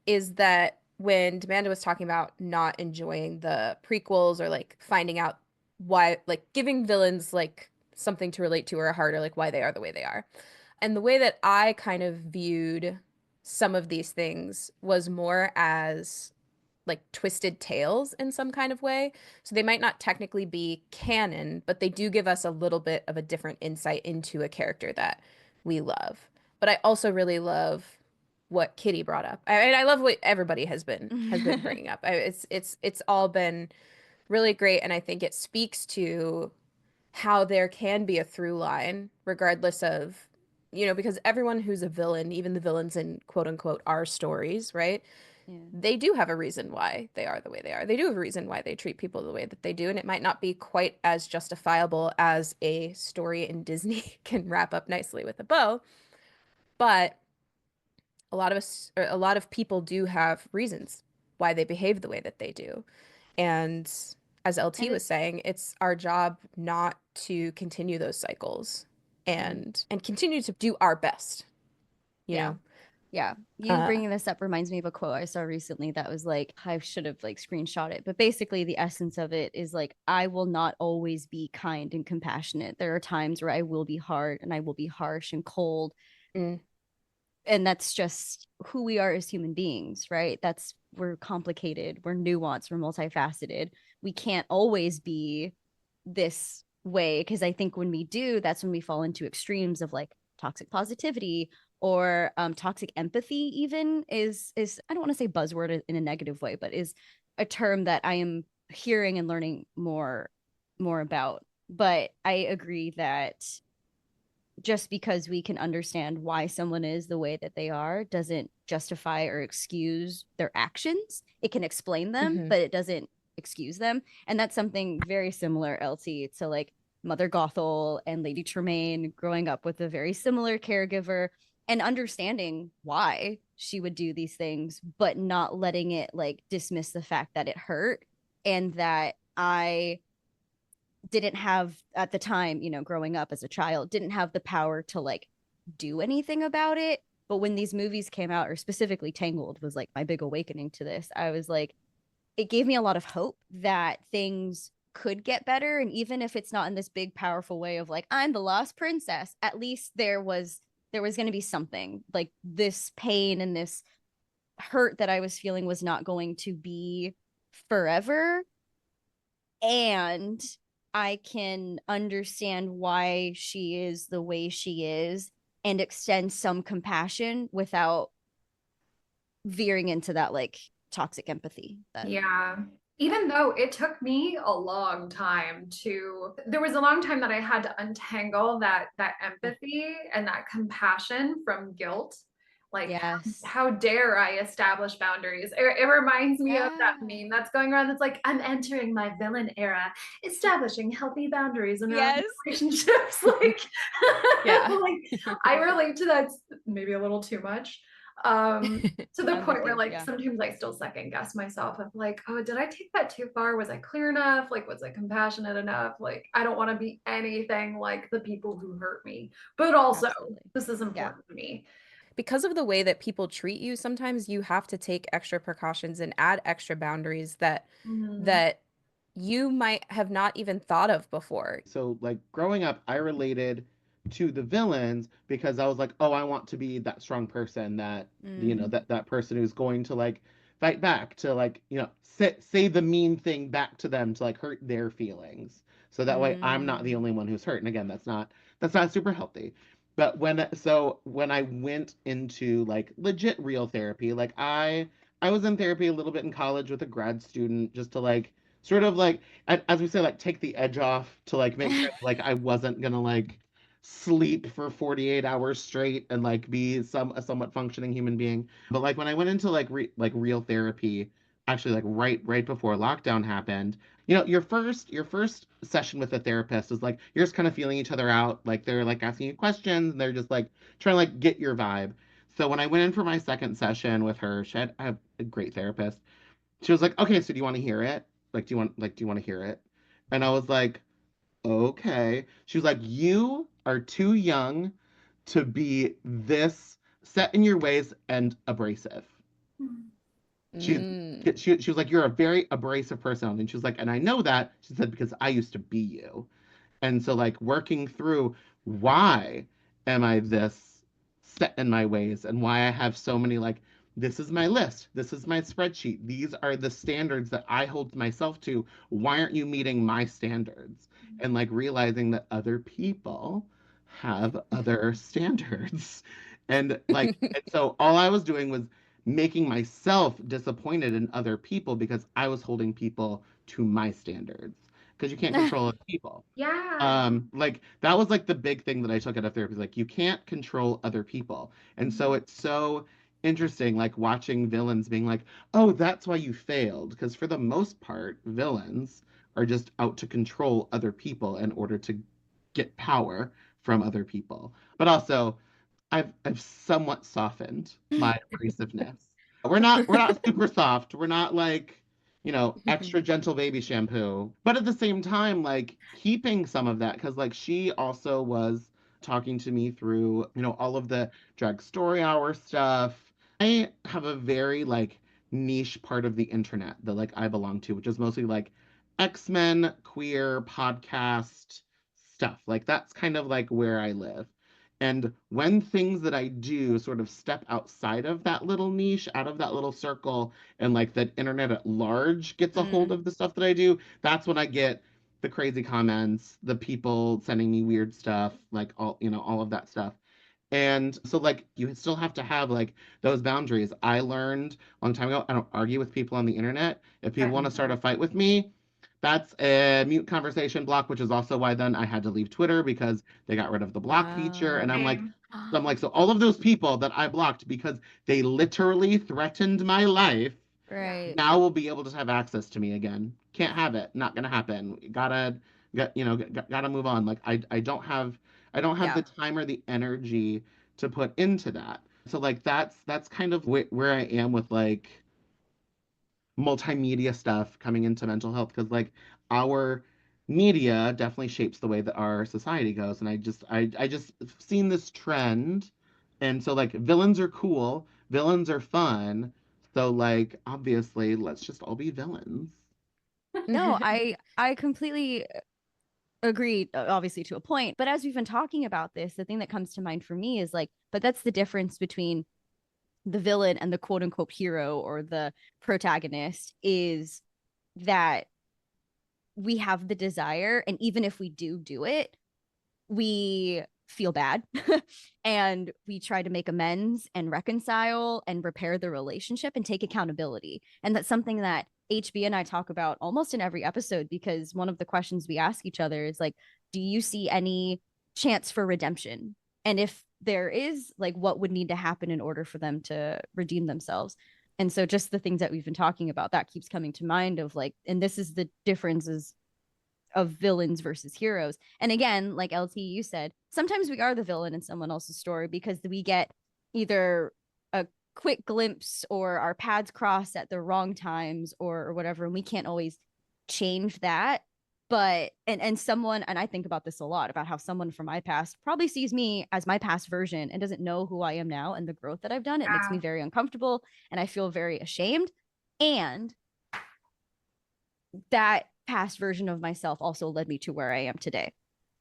A: is that when Demanda was talking about not enjoying the prequels or like finding out why, like giving villains like something to relate to or a heart or like why they are the way they are. And the way that I kind of viewed some of these things was more as like twisted tales in some kind of way. So they might not technically be canon, but they do give us a little bit of a different insight into a character that we love. But I also really love what Kitty brought up. I love what everybody has been bringing up. It's all been really great, and I think it speaks to how there can be a through line regardless of, because everyone who's a villain, even the villains in quote unquote our stories, right?
B: Yeah.
A: They do have a reason why they are the way they are. They do have a reason why they treat people the way that they do, and it might not be quite as justifiable as a story in Disney can wrap up nicely with a bow, but a lot of us, or a lot of people do have reasons why they behave the way that they do. And as LT
B: And
A: was saying, it's our job not to continue those cycles and continue to do our best, you
B: Yeah.
A: know?
B: Yeah. You
A: Uh,
B: bringing this up reminds me of a quote I saw recently that was like, I should have like screenshot it, but basically the essence of it is like, I will not always be kind and compassionate. There are times where I will be hard and I will be harsh and cold.
A: mm,
B: And that's just who we are as human beings, right? We're complicated, we're nuanced, we're multifaceted. We can't always be this way because I think when we do, that's when we fall into extremes of like toxic positivity or toxic empathy. Even is I don't want to say buzzword in a negative way, but is a term that I am hearing and learning more about. But I agree that just because we can understand why someone is the way that they are doesn't justify or excuse their actions. It can explain them,
A: mhm.
B: but it doesn't excuse them. And that's something very similar, LT, to like Mother Gothel and Lady Tremaine growing up with a very similar caregiver and understanding why she would do these things, but not letting it like dismiss the fact that it hurt and that I didn't have at the time, growing up as a child, didn't have the power to like do anything about it. But when these movies came out, or specifically Tangled was like my big awakening to this, I was like, it gave me a lot of hope that things could get better. And even if it's not in this big, powerful way of like, I'm the lost princess, at least there was going to be something like this pain and this hurt that I was feeling was not going to be forever. And I can understand why she is the way she is and extend some compassion without veering into that like toxic empathy.
D: Yeah. Even though it took me a long time there was a long time that I had to untangle that empathy and that compassion from guilt. Like,
B: Yes.
D: how dare I establish boundaries? It reminds me of
B: Yeah.
D: that meme that's going around that's like, I'm entering my villain era, establishing healthy boundaries around
B: Yes.
D: relationships. Like,
A: Yeah.
D: like I relate to that maybe a little too much. To the
B: I'm
D: point
B: with
D: where
B: you.
D: like
B: Yeah.
D: sometimes I still second guess myself of like, oh, did I take that too far? Was I clear enough? Like, was I compassionate enough? Like, I don't want to be anything like the people who hurt me, but also
B: Absolutely.
D: this is
B: Yeah.
D: important to me.
A: Because of the way that people treat you, sometimes you have to take extra precautions and add extra boundaries that
D: Mhm.
A: that you might have not even thought of before.
C: So like growing up, I related to the villains because I was like, oh, I want to be that strong person that
B: Mm-hmm.
C: that person who's going to like fight back to like say the mean thing back to them to like hurt their feelings. So that way I'm not the
B: Mm.
C: only one who's hurt. And again, that's not super healthy. But when I went into like legit real therapy, like I was in therapy a little bit in college with a grad student just to like sort of like as we say, like take the edge off to like make sure like I wasn't gonna like sleep for 48 hours straight and like be a somewhat functioning human being. But like when I went into like real therapy, actually like right before lockdown happened, you know, your first session with a therapist is like you're just kind of feeling each other out, like they're like asking you questions and they're just like trying to like get your vibe. So when I went in for my second session with her, I have a great therapist. She was like, "Okay, so do you want to hear it? Do you want to hear it?" And I was like, "Okay." She was like, "You are too young to be this set in your ways and abrasive." She
A: Mm.
C: she was like, "You're a very abrasive personality." And she was like, "And I know that," she said, "because I used to be you." And so, like, working through why am I this set in my ways and why I have so many, like, this is my list, this is my spreadsheet, these are the standards that I hold myself to. Why aren't you meeting my standards? And like realizing that other people have other standards. And so all I was doing was making myself disappointed in other people because I was holding people to my standards because you can't control other people.
D: Yeah.
C: Like that was like the big thing that I took out of therapy. Like you can't control other people. And so it's so interesting, like watching villains being like, oh, that's why you failed. Because for the most part, villains are just out to control other people in order to get power from other people. But also, I've somewhat softened my abrasiveness. We're not super soft. We're not like, you know, extra gentle baby shampoo. But at the same time, like keeping some of that because like she also was talking to me through, you know, all of the drag story hour stuff. I have a very like niche part of the internet that like I belong to, which is mostly like X-Men, queer, podcast stuff. Like that's kind of like where I live. And when things that I do sort of step outside of that little niche, out of that little circle, and like the internet at large gets a hold
B: Mm.
C: of the stuff that I do, that's when I get the crazy comments, the people sending me weird stuff, like all, you know, all of that stuff. And so like you still have to have like those boundaries. I learned a long time ago, I don't argue with people on the internet. If people want to start a fight with me, that's a mute conversation block, which is also why then I had to leave Twitter because they got rid of the block feature. And I'm like,
D: Same.
C: so I'm like, so all of those people that I blocked because they literally threatened my life
D: Yeah.
B: Right.
C: now will be able to have access to me again. Can't have it. Not gonna happen. Gotta move on. Like I don't have
A: Yeah.
C: the time or the energy to put into that. So like that's kind of where I am with like multimedia stuff coming into mental health because like our media definitely shapes the way that our society goes and I just seen this trend and so like villains are cool, villains are fun, so like obviously let's just all be villains.
B: No, I completely agree, obviously to a point. But as we've been talking about this, the thing that comes to mind for me is like, but that's the difference between the villain and the quote unquote hero or the protagonist is that we have the desire, and even if we do it, we feel bad and we try to make amends and reconcile and repair the relationship and take accountability. And that's something that HB and I talk about almost in every episode because one of the questions we ask each other is like, do you see any chance for redemption? And if there is, like, what would need to happen in order for them to redeem themselves? And so just the things that we've been talking about, that keeps coming to mind of like, and this is the differences of villains versus heroes. And again, like LT, you said, sometimes we are the villain in someone else's story because we get either a quick glimpse or our paths cross at the wrong times or whatever, and we can't always change that. But and someone, and I think about this a lot about how someone from my past probably sees me as my past version and doesn't know who I am now and the growth that I've done. It makes me
D: Yeah.
B: very uncomfortable and I feel very ashamed. And that past version of myself also led me to where I am today.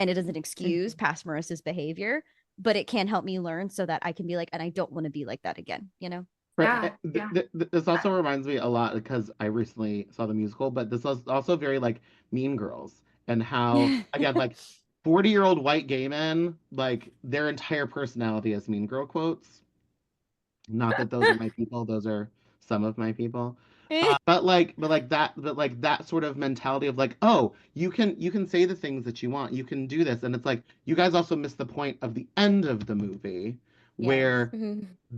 B: And it doesn't excuse past Marissa's behavior, but it can help me learn so that I can be like, and I don't want to be like that again, you know?
C: Right.
D: Yeah. Yeah.
C: This also reminds me a lot because I recently saw the musical, but this was also very like Mean Girls and how again like 40-year-old white gay men like their entire personality is Mean Girl quotes. Not that those are my people, those are some of my people. But like that sort of mentality of like, oh, you can say the things that you want, you can do this, and it's like you guys also miss the point of the end of the movie
B: Yes.
C: where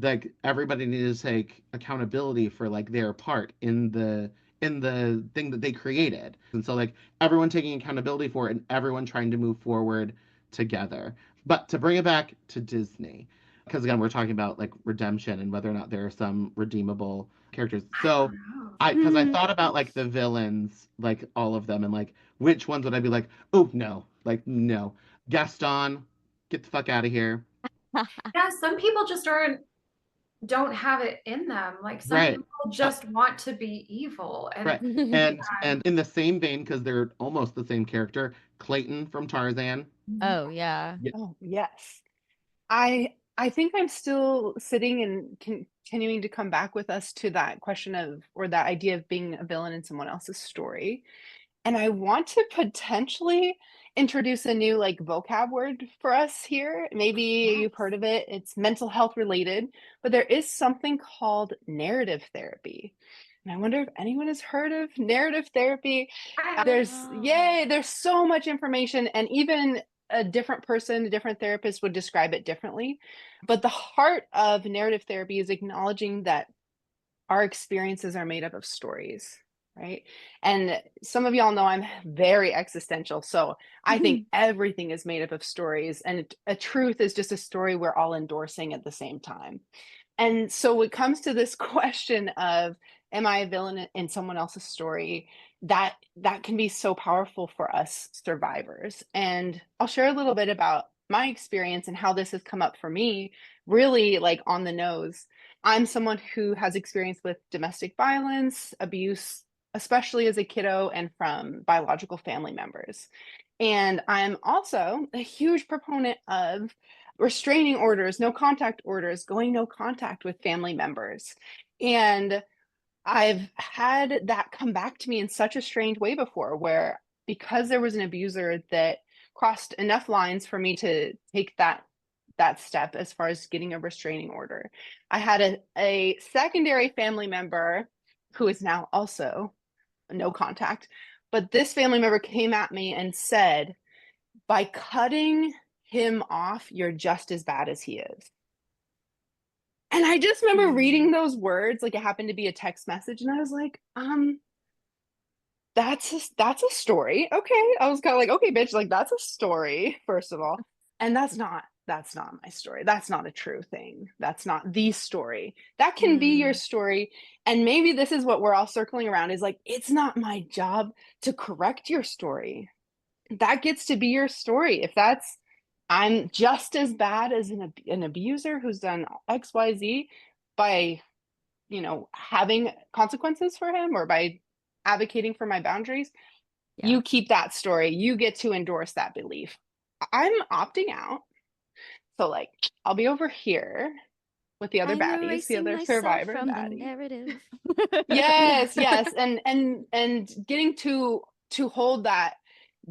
C: like everybody needed to take accountability for like their part in the thing that they created, and so like everyone taking accountability for it and everyone trying to move forward together. But to bring it back to Disney, because again we're talking about like redemption and whether or not there are some redeemable characters.
D: I
C: So
D: don't know.
C: I thought about like the villains, like all of them, and like which ones would I be like, oh no, like no, Gaston, get the fuck out of here.
D: Yeah, some people just don't have it in them. Like some
C: Right.
D: people
C: Uh,
D: just want to be evil. And
C: right. And in the same vein, because they're almost the same character, Clayton from Tarzan.
B: Oh, yeah.
C: Yeah.
E: Oh, yes. I think I'm still sitting and continuing to come back with us to that question of, or that idea of being a villain in someone else's story. And I want to potentially introduce a new like vocab word for us here. Maybe you've heard of it. It's mental health related, but there is something called narrative therapy. And I wonder if anyone has heard of narrative therapy.
D: I
E: There's so much information, and even a different person, a different therapist would describe it differently. But the heart of narrative therapy is acknowledging that our experiences are made up of stories, right? And some of y'all know I'm very existential. So I think everything is made up of stories, and a truth is just a story we're all endorsing at the same time. And so when it comes to this question of, am I a villain in someone else's story? That can be so powerful for us survivors. And I'll share a little bit about my experience and how this has come up for me, really like on the nose. I'm someone who has experience with domestic violence, abuse, especially as a kiddo and from biological family members. And I'm also a huge proponent of restraining orders, no contact orders, going no contact with family members. And I've had that come back to me in such a strange way before, where because there was an abuser that crossed enough lines for me to take that step as far as getting a restraining order. I had a secondary family member who is now also no contact, but this family member came at me and said, by cutting him off, you're just as bad as he is. And I just remember reading those words, like it happened to be a text message, and I was like, that's a story. Okay. I was kind of like, okay, bitch, like that's a story, first of all. And that's not my story. That's not a true thing. That's not the story. That can be your story. And maybe this is what we're all circling around, is like, it's not my job to correct your story. That gets to be your story. If that's, I'm just as bad as an abuser who's done XYZ by, having consequences for him, or by advocating for my boundaries.
B: Yeah.
E: You keep that story. You get to endorse that belief. I'm opting out. So like, I'll be over here with the other
B: I'm
E: baddies, the
B: erasing
E: other
B: myself
E: survivor
B: from the
E: baddies.
B: narrative.
E: Yes, and getting to hold that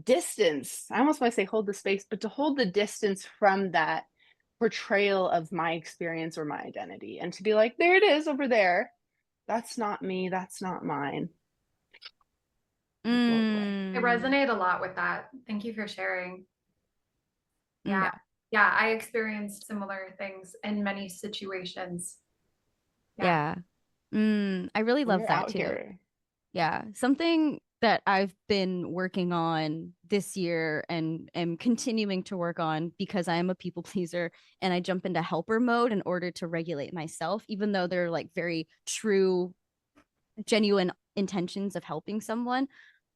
E: distance. I almost want to say hold the space, but to hold the distance from that portrayal of my experience or my identity, and to be like, there it is over there. That's not me. That's not mine.
D: I resonate a lot with that. Thank you for sharing. Yeah. Yeah, I experienced similar things in many situations.
B: Yeah. I really love
E: We're
B: that
E: out
B: too.
E: here.
B: Yeah. Something that I've been working on this year and am continuing to work on, because I am a people pleaser and I jump into helper mode in order to regulate myself, even though they're like very true, genuine intentions of helping someone.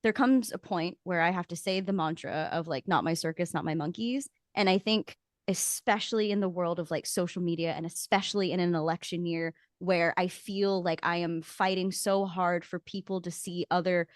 B: There comes a point where I have to say the mantra of like, not my circus, not my monkeys. And I think, especially in the world of like social media, and especially in an election year where I feel like I am fighting so hard for people to see other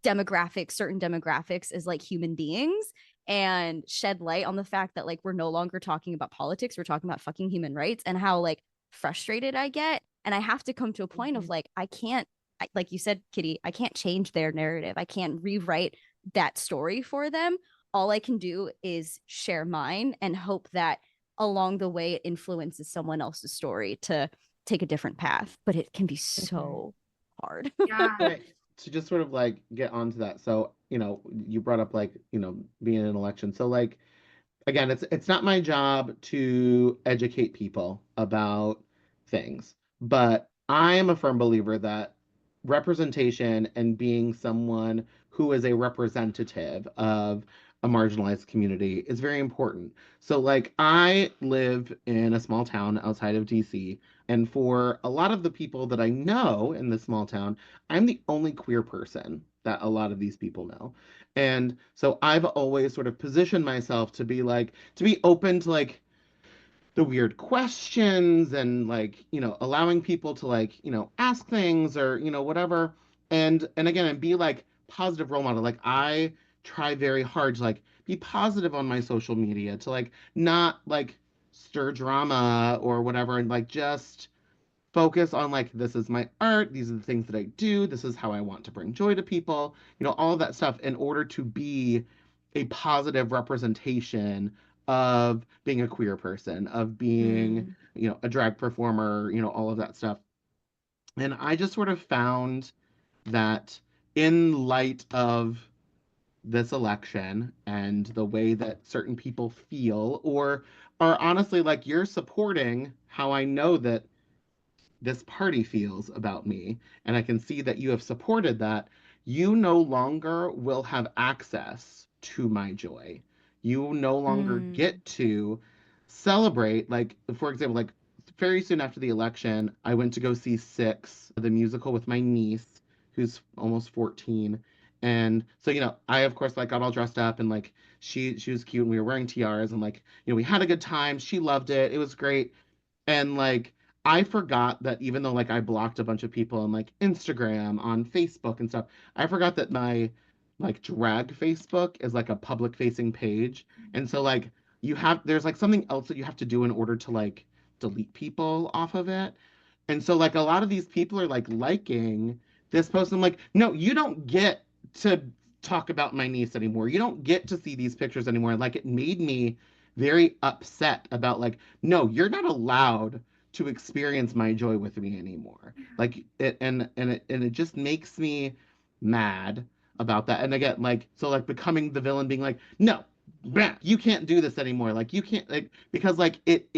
B: demographics, certain demographics, as like human beings, and shed light on the fact that like we're no longer talking about politics, we're talking about fucking human rights, and how like frustrated I get. And I have to come to a point of like, I can't, like you said, Kitty, I can't change their narrative. I can't rewrite that story for them. All I can do is share mine and hope that along the way it influences someone else's story to take a different path. But it can be so hard.
D: Yeah.
C: Right. To just sort of like get onto that. So, you brought up like, being in an election. So like again, it's not my job to educate people about things, but I am a firm believer that representation and being someone who is a representative of a marginalized community is very important. So like I live in a small town outside of DC, and for a lot of the people that I know in this small town, I'm the only queer person that a lot of these people know. And so I've always sort of positioned myself to be like, to be open to like the weird questions and like, allowing people to like, ask things or, whatever. And again, and be like positive role model. Like I try very hard to like be positive on my social media, to like not like stir drama or whatever, and like just focus on like this is my art, these are the things that I do, this is how I want to bring joy to people, all of that stuff in order to be a positive representation of being a queer person, of being,
B: Mm.
C: a drag performer, all of that stuff. And I just sort of found that in light of this election and the way that certain people feel or are honestly like you're supporting how I know that this party feels about me, and I can see that you have supported that, you no longer will have access to my joy. You no longer
B: Mm.
C: get to celebrate. Like, for example, like very soon after the election, I went to go see Six, the musical, with my niece, who's almost 14. And so, I of course like got all dressed up and like she was cute and we were wearing tiaras and like, we had a good time. She loved it. It was great. And like I forgot that even though like I blocked a bunch of people on like Instagram, on Facebook and stuff, I forgot that my like drag Facebook is like a public facing page. And so like there's like something else that you have to do in order to like delete people off of it. And so like a lot of these people are like liking this post. I'm like, no, you don't get to talk about my niece anymore. You don't get to see these pictures anymore. Like it made me very upset about like, no, you're not allowed to experience my joy with me anymore. Like it and it just makes me mad about that. And again, like so like becoming the villain, being like, no, you can't do this anymore. Like you can't like because like it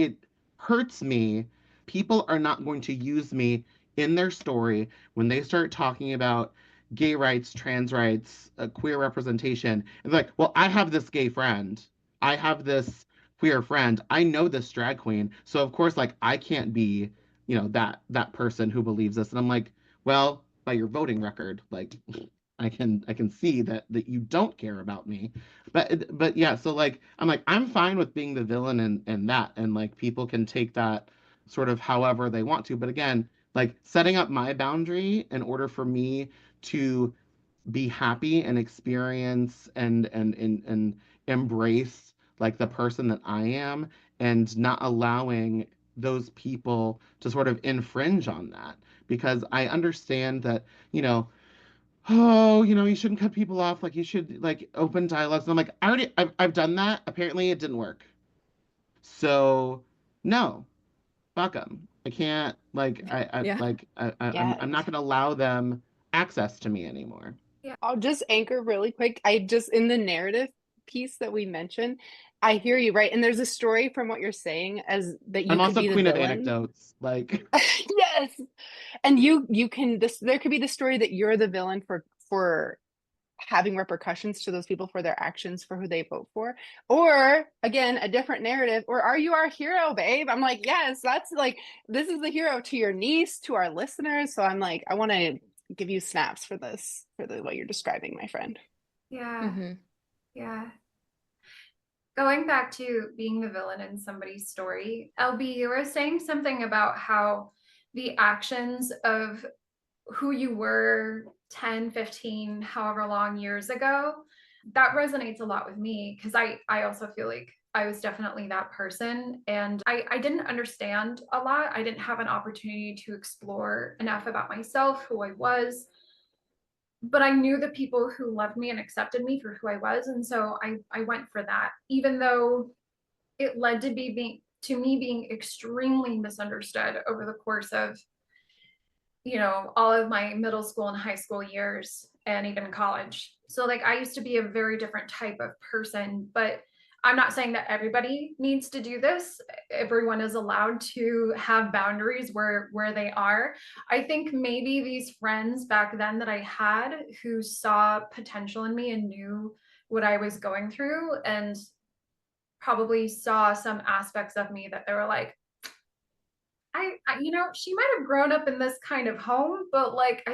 C: hurts me. People are not going to use me in their story when they start talking about gay rights, trans rights, queer representation. And they're like, well, I have this gay friend. I have this queer friend. I know this drag queen. So of course, like I can't be, that person who believes this. And I'm like, well, by your voting record, like I can see that you don't care about me. But yeah, so like I'm fine with being the villain and that, and like people can take that sort of however they want to. But again, like setting up my boundary in order for me to be happy and experience and embrace like the person that I am, and not allowing those people to sort of infringe on that, because I understand that, oh, you shouldn't cut people off, like you should like open dialogues. And I'm like, I've done that. Apparently it didn't work. So no, fuck them. I can't like
A: Yeah.
C: I'm not gonna allow them access to me anymore.
E: I'll just anchor really quick. I just, in the narrative piece that we mentioned, I hear you, right? And there's a story from what you're saying as that you
C: I'm
E: could
C: also
E: be the
C: queen of
E: villain.
C: anecdotes. Like,
E: Yes. And you can this there could be the story that you're the villain for having repercussions to those people for their actions, for who they vote for. Or again, a different narrative, or are you our hero, babe? I'm like, yes, that's like this is the hero to your niece, to our listeners. So I'm like, I want to give you snaps for this, for what you're describing, my friend.
D: Yeah.
A: Hmm.
D: Yeah. Going back to being the villain in somebody's story, LB, you were saying something about how the actions of who you were 10, 15, however long years ago, that resonates a lot with me because I also feel like I was definitely that person. And I didn't understand a lot. I didn't have an opportunity to explore enough about myself, who I was, but I knew the people who loved me and accepted me for who I was. And so I went for that, even though it led to me being extremely misunderstood over the course of, you know, all of my middle school and high school years and even college. So like I used to be a very different type of person, but I'm not saying that everybody needs to do this. Everyone is allowed to have boundaries where they are. I think maybe these friends back then that I had who saw potential in me and knew what I was going through and probably saw some aspects of me that they were like, you know, she might have grown up in this kind of home, but like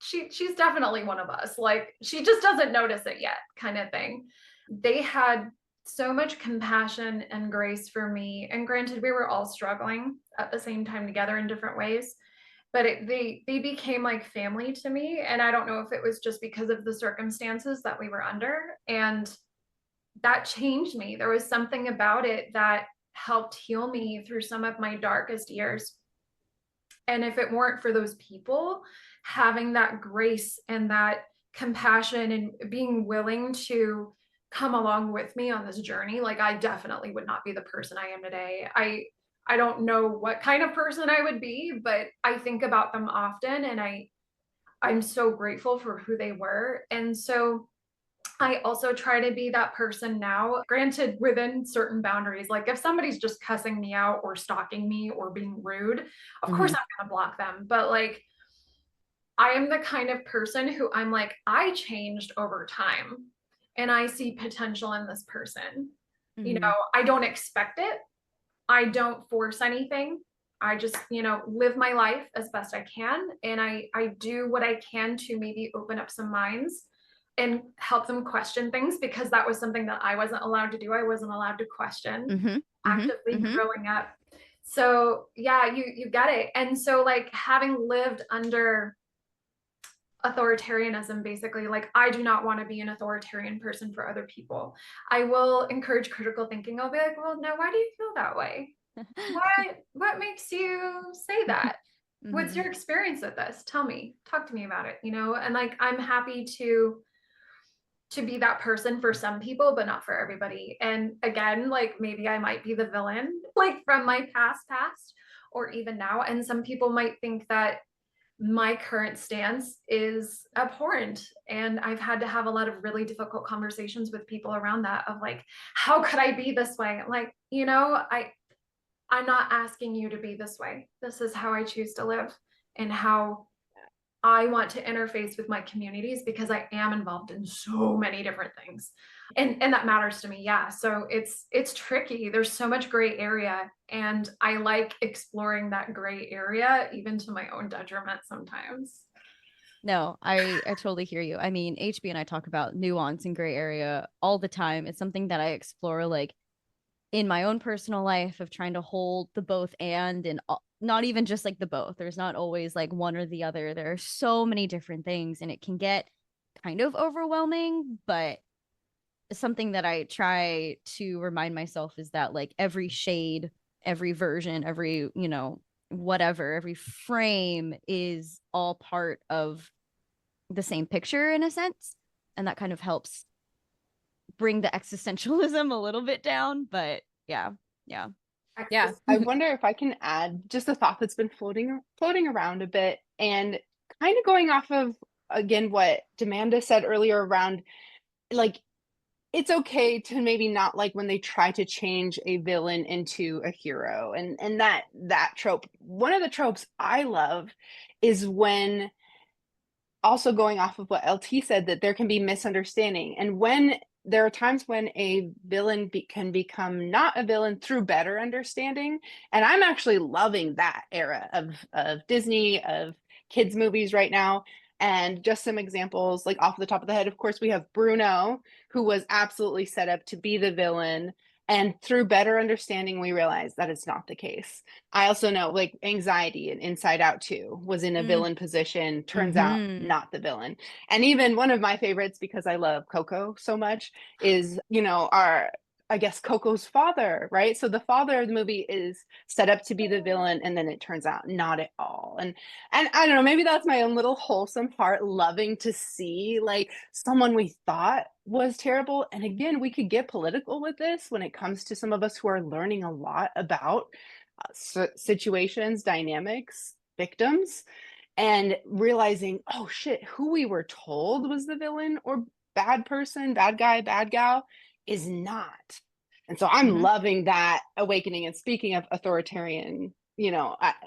D: she's definitely one of us. Like she just doesn't notice it yet, kind of thing. They had so much compassion and grace for me. And granted, we were all struggling at the same time together in different ways, but they became like family to me. And I don't know if it was just because of the circumstances that we were under. And that changed me. There was something about it that helped heal me through some of my darkest years. And if it weren't for those people having that grace and that compassion and being willing to come along with me on this journey, like I definitely would not be the person I am today. I don't know what kind of person I would be, but I think about them often and I'm so grateful for who they were. And so I also try to be that person now, granted within certain boundaries. Like if somebody's just cussing me out or stalking me or being rude, of course I'm going to block them. But like, I am the kind of person who I'm like, I changed over time and I see potential in this person. You know, I don't expect it. I don't force anything. I just, you know, live my life as best I can. And I do what I can to maybe open up some minds and help them question things because that was something that I wasn't allowed to do. I wasn't allowed to question actively growing up. So yeah, you get it. And so like having lived under authoritarianism, basically, like I do not want to be an authoritarian person for other people. I will encourage critical thinking. I'll be like, well, now why do you feel that way? What makes you say that? What's your experience with this? Tell me, talk to me about it, you know? And like I'm happy to be that person for some people, but not for everybody. And again, like maybe I might be the villain, like from my past, or even now. And some people might think that my current stance is abhorrent. And I've had to have a lot of really difficult conversations with people around that of like, how could I be this way? I'm like, you know, I'm not asking you to be this way. This is how I choose to live and how I want to interface with my communities because I am involved in so many different things. And that matters to me. Yeah. So it's tricky. There's so much gray area. And I like exploring that gray area, even to my own detriment sometimes.
B: No, I totally hear you. I mean, HB and I talk about nuance and gray area all the time. It's something that I explore like in my own personal life of trying to hold the both and not even just like the both. There's not always like one or the other. There are so many different things and it can get kind of overwhelming, but something that I try to remind myself is that like every shade, every version, every, you know, whatever, every frame is all part of the same picture in a sense. And that kind of helps bring the existentialism a little bit down, but yeah.
E: I wonder if I can add just a thought that's been floating around a bit and kind of going off of again what Demanda said earlier around like it's okay to maybe not like when they try to change a villain into a hero and that trope. One of the tropes I love is when also going off of what LT said that there can be misunderstanding and when there are times when a villain can become not a villain through better understanding. And I'm actually loving that era of Disney, of kids movies right now. And just some examples, like off the top of the head, of course, we have Bruno, who was absolutely set up to be the villain. And through better understanding, we realized that it's not the case. I also know like Anxiety and Inside Out 2 was in a villain position, turns out not the villain. And even one of my favorites, because I love Coco so much, is, you know, I guess Coco's father, right? So the father of the movie is set up to be the villain, and then it turns out not at all. And I don't know, maybe that's my own little wholesome heart loving to see like someone we thought was terrible. And again, we could get political with this when it comes to some of us who are learning a lot about situations, dynamics, victims. and realizing, oh shit, who we were told was the villain or bad person, bad guy, bad gal is not. And so I'm loving that awakening. And speaking of authoritarian,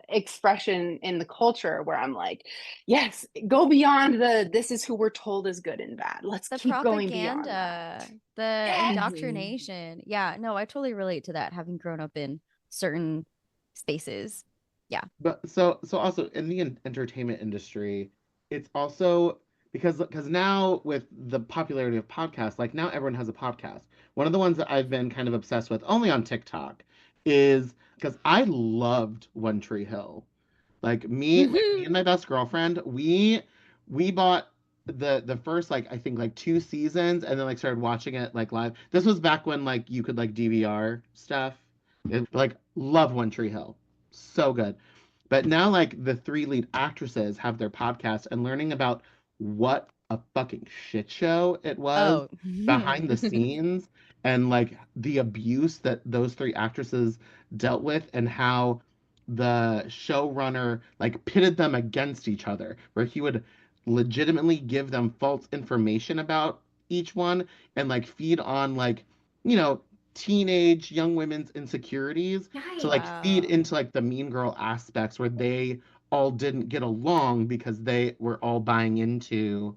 E: expression in the culture, where I'm like, yes, go beyond this is who we're told is good and bad. Let's
B: The
E: keep going beyond that.
B: propaganda, the indoctrination. Yeah, no, I totally relate to that, having grown up in certain spaces. Yeah.
C: But so also in the entertainment industry, it's also because now with the popularity of podcasts, like now everyone has a podcast. One of the ones that I've been kind of obsessed with, only on TikTok, is because I loved One Tree Hill. Me and my best girlfriend, we bought the first like I think like 2 seasons and then like started watching it like live. This was back when like you could like DVR stuff. Like love One Tree Hill. So good. But now like the three lead actresses have their podcast and learning about what a fucking shit show it was
B: Oh.
C: behind the scenes and like the abuse that those three actresses dealt with and how the showrunner like pitted them against each other, where he would legitimately give them false information about each one and like feed on like, you know, teenage young women's insecurities to like feed
B: Wow.
C: into like the mean girl aspects where they all didn't get along because they were all buying into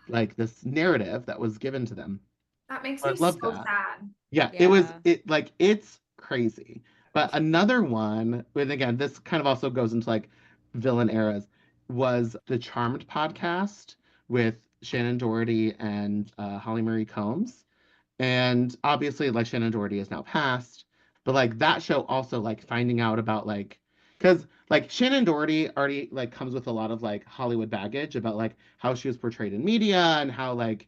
C: like this narrative that was given to them.
D: That makes
C: I
D: me so
C: love that.
D: sad.
C: Yeah,
B: Yeah.
C: it's crazy. But another one, and again, this kind of also goes into like villain eras, was the Charmed podcast with Shannon Doherty and Holly Marie Combs. And obviously, like Shannon Doherty is now passed, but like that show also like finding out about like, because like Shannon Doherty already like comes with a lot of like Hollywood baggage about like how she was portrayed in media and how like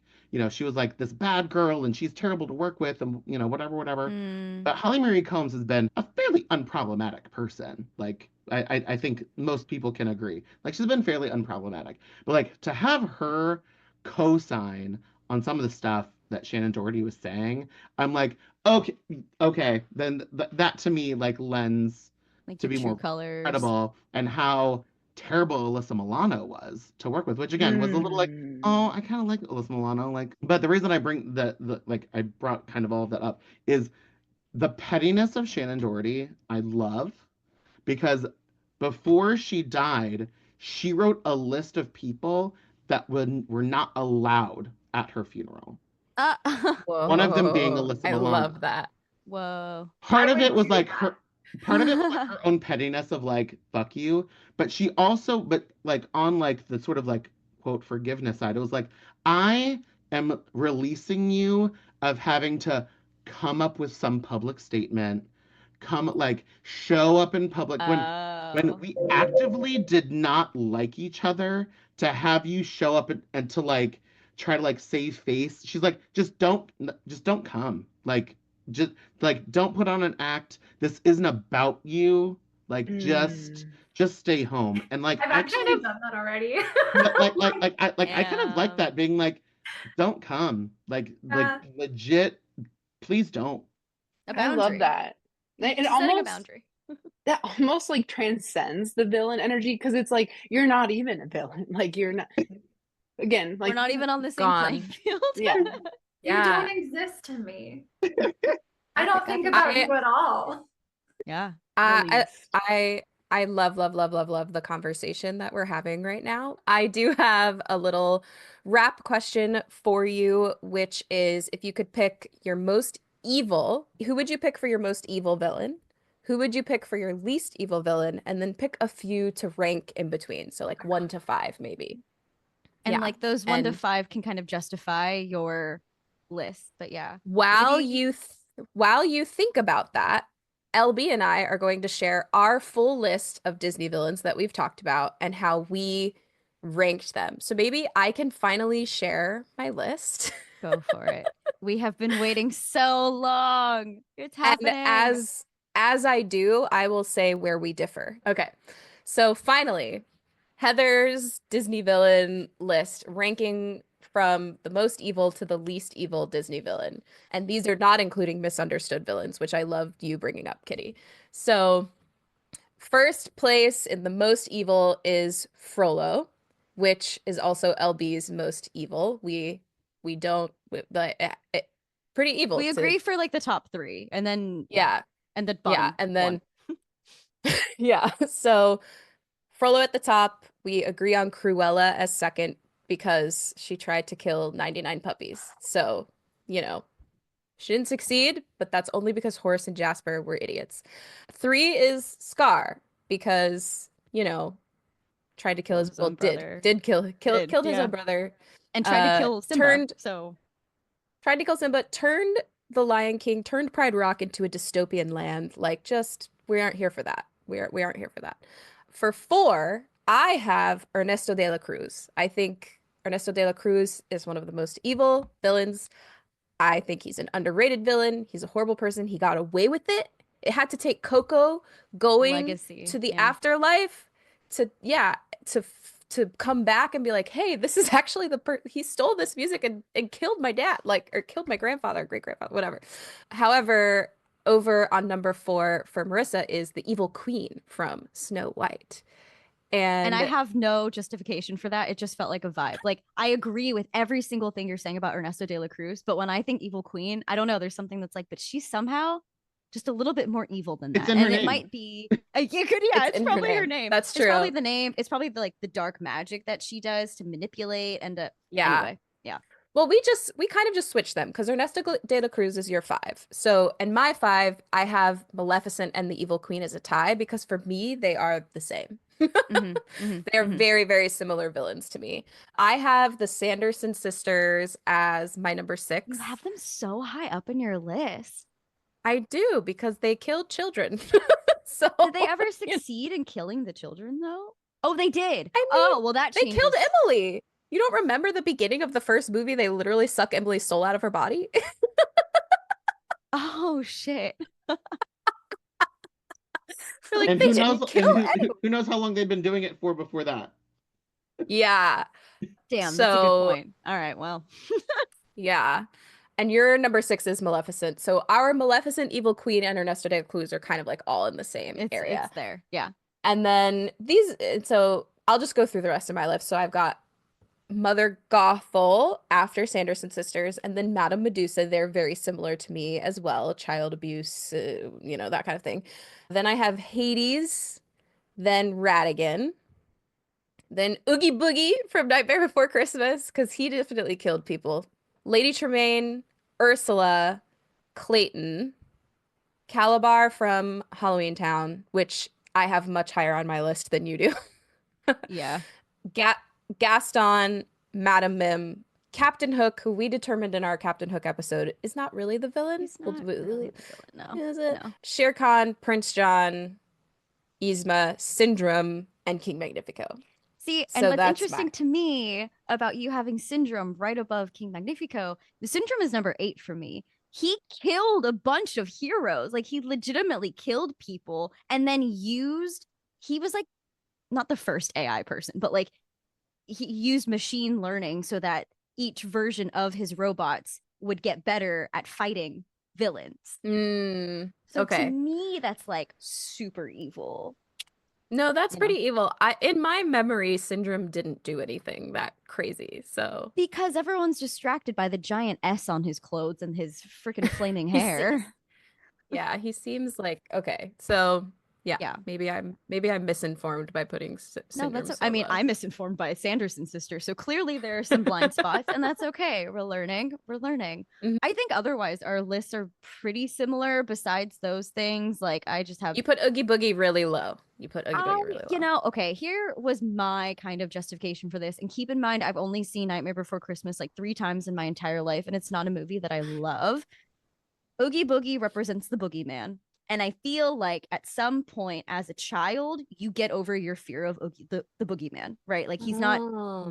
C: she was like this bad girl and she's terrible to work with and whatever whatever.
B: Mm.
C: But Holly Marie Combs has been a fairly unproblematic person. Like I think most people can agree. Like she's been fairly unproblematic. But like to have her co-sign on some of the stuff that Shannon Doherty was saying, I'm like, okay, okay, then that to me like lends
B: Like
C: to
B: the
C: be
B: true
C: more
B: colors.
C: credible and how terrible Alyssa Milano was to work with, which again was a little like, oh, I kind of like Alyssa Milano, like, but the reason I bring the like I brought kind of all of that up is the pettiness of Shannon Doherty. I love because before she died, she wrote a list of people that were not allowed at her funeral.
B: Uh,
C: One of them being
A: Whoa,
C: Alyssa
A: I love
C: Milano.
A: that.
B: whoa.
C: Part
D: I
C: of it
D: would
C: was
D: do
C: like
D: that.
C: part of it was like her own pettiness of like fuck you, but she also but like on like the sort of like quote forgiveness side, it was like I am releasing you of having to come up with some public statement, come like show up in public when
B: Oh.
C: we actively did not like each other, to have you show up and to like try to like save face. She's like, just don't come. Like just like don't put on an act. This isn't about you. Like just stay home. And like
D: I've
C: I kind
D: actually
C: of
D: done that already.
C: I kind of like
B: Yeah.
C: that being like, don't come. Like
D: Yeah,
C: legit, please don't.
B: A
E: I love
B: boundary.
E: that. It
B: She's setting a
E: almost
B: boundary.
E: that almost like transcends the villain energy because it's like you're not even a villain. Like you're not again,
B: We're
E: like
B: not even on the same playing
A: Gone.
B: field.
E: yeah.
D: you don't
A: Yeah.
D: exist to me. I
B: Got the
D: don't think
B: captain.
D: about
A: I
D: you at all.
B: Yeah.
A: I
E: Released.
A: I love, love, love, love, love the conversation that we're having right now. I do have a little wrap question for you, which is if you could pick your most evil, who would you pick for your most evil villain? Who would you pick for your least evil villain? And then pick a few to rank in between. So like 1 to 5, maybe.
B: And
A: Yeah.
B: like those 1 to 5 can kind of justify your list. But yeah.
A: While
B: Maybe
A: you while you think about that, LB and I are going to share our full list of Disney villains that we've talked about and how we ranked them. So maybe I can finally share my list.
B: go for it. We have been waiting so long. It's
A: And
B: happening.
A: as I do, I will say where we differ. Okay. So finally, Heather's Disney villain list ranking from the most evil to the least evil Disney villain. And these are not including misunderstood villains, which I loved you bringing up, Kitty. So First place in the most evil is Frollo, which is also LB's most evil. We don't pretty evil
B: We
A: to
B: agree for like the top 3, and then
A: yeah.
B: and the
A: Yeah,
B: bottom
A: and
B: one.
A: then yeah. So Frollo at the top. We agree on Cruella as second because she tried to kill 99 puppies. So, you know, she didn't succeed, but that's only because Horace and Jasper were idiots. 3 is Scar because, you know, tried to kill
B: Killed
A: his
B: his
A: well
B: own brother.
A: killed his
B: Yeah.
A: own brother.
B: And tried to kill Simba.
A: Turned
B: So
A: tried to kill Simba, turned the Lion King, turned Pride Rock into a dystopian land. Like, just we aren't here for that. We aren't here for that. For 4, I have Ernesto de la Cruz. I think Ernesto de la Cruz is one of the most evil villains. I think he's an underrated villain. He's a horrible person. He got away with it. It had to take Coco going
B: legacy.
A: to the
B: Yeah.
A: afterlife to to to come back and be like, hey, this is actually he stole this music and killed my dad, like, or killed my grandfather, great grandfather, whatever. However, over on number 4 for Marissa is the evil queen from Snow White.
B: And I
A: And
B: have no justification for that. It just felt like a vibe. Like, I agree with every single thing you're saying about Ernesto de la Cruz, but when I think evil queen, I don't know, there's something that's like, but she's somehow just a little bit more evil than
C: It's
B: that.
C: in her
B: And it
C: name.
B: might be it's
A: in her
B: probably her
A: name.
B: name.
A: That's
B: It's probably
A: true.
B: the name. It's probably the dark magic that she does to manipulate and to
A: Yeah.
B: anyway. Yeah.
A: Well, we kind of just switched them because Ernesto de la Cruz is your 5. So in my 5, I have Maleficent and the Evil Queen as a tie because for me, they are the same. They are very, very similar villains to me. I have the Sanderson sisters as my number 6.
B: You have them so high up in your list.
A: I do because they killed children. So
B: Did they ever succeed in killing the children though? Oh, they did.
A: I mean,
B: Oh, well, that
A: they
B: changes.
A: killed Emily. You don't remember the beginning of the first movie? They literally suck Emily's soul out of her body.
B: Oh shit.
A: We're like,
C: And
A: they
C: who
A: didn't
C: knows?
A: kill
C: And
A: anyone.
C: who knows how long they've been doing it for before that?
A: Yeah.
B: Damn, that's a good
A: So
B: point. All right, well.
A: yeah. And your number 6 is Maleficent. So our Maleficent, Evil Queen, and Ernesto de la Cruz are kind of like all in the same area.
B: It's there. Yeah.
A: And then so I'll just go through the rest of my list. So I've got Mother Gothel after Sanderson sisters, and then Madame Medusa. They're very similar to me as well. Child abuse, that kind of thing. Then I have Hades, then Ratigan, then Oogie Boogie from Nightmare Before Christmas, because he definitely killed people. Lady Tremaine, Ursula, Clayton, Calabar from Halloween Town, which I have much higher on my list than you do.
B: Yeah.
A: Gaston, Madame Mim, Captain Hook, who we determined in our Captain Hook episode is not really the villain.
B: He's not really the villain, no.
A: Is it?
B: No.
A: Shere Khan, Prince John, Yzma, Syndrome, and King Magnifico.
B: See,
A: So
B: and what's
A: that's
B: interesting to me about you having Syndrome right above King Magnifico, the Syndrome is number 8 for me. He killed a bunch of heroes. Like, he legitimately killed people and then he was like not the first AI person, but like he used machine learning so that each version of his robots would get better at fighting villains. So
A: okay.
B: to me, that's like super evil.
A: No, that's pretty evil. In my memory, Syndrome didn't do anything that crazy. So
B: because everyone's distracted by the giant S on his clothes and his freaking flaming hair.
A: Yeah, he seems like okay. So
B: Yeah.
A: maybe I'm misinformed by putting
B: No,
A: Syndrome
B: that's
A: so
B: I mean,
A: low.
B: I'm misinformed by Sanderson sister. So clearly there are some blind spots, and that's okay. We're learning.
A: Mhm.
B: I think otherwise our lists are pretty similar besides those things. Like, I just have
A: You put Oogie Boogie really low. You put Oogie Boogie really low.
B: Okay, here was my kind of justification for this. And keep in mind, I've only seen Nightmare Before Christmas like 3 times in my entire life, and it's not a movie that I love. Oogie Boogie represents the boogeyman. And I feel like at some point as a child, you get over your fear of the boogeyman, right? Like, he's not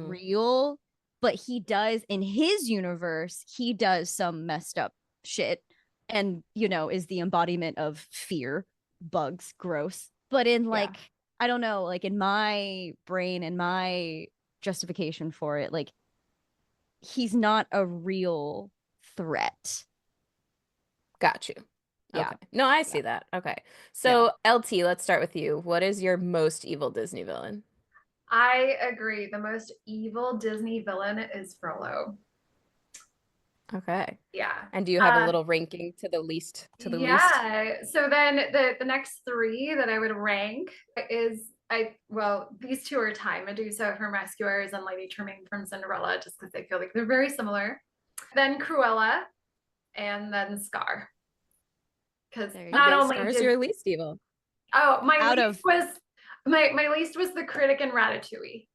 B: real, but he does, in his universe, he does some messed up shit and, is the embodiment of fear, bugs, gross. But in like, I don't know, like in my brain and my justification for it, like, he's not a real threat.
A: Got you.
B: Yeah.
A: Okay. No, I see that. Okay. So, LT, let's start with you. What is your most evil Disney villain?
D: I agree. The most evil Disney villain is Frollo.
A: Okay.
D: Yeah.
A: And do you have a little ranking to the least least?
D: Yeah. So then the next three that I would rank is these two are tied. Medusa from Rescuers and Lady Trimming from Cinderella, just because I feel like they're very similar. Then Cruella, and then Scar. Because not only
A: Scar's
D: did
A: your least evil.
B: Out
D: least
B: of
D: was my least was the critic in Ratatouille.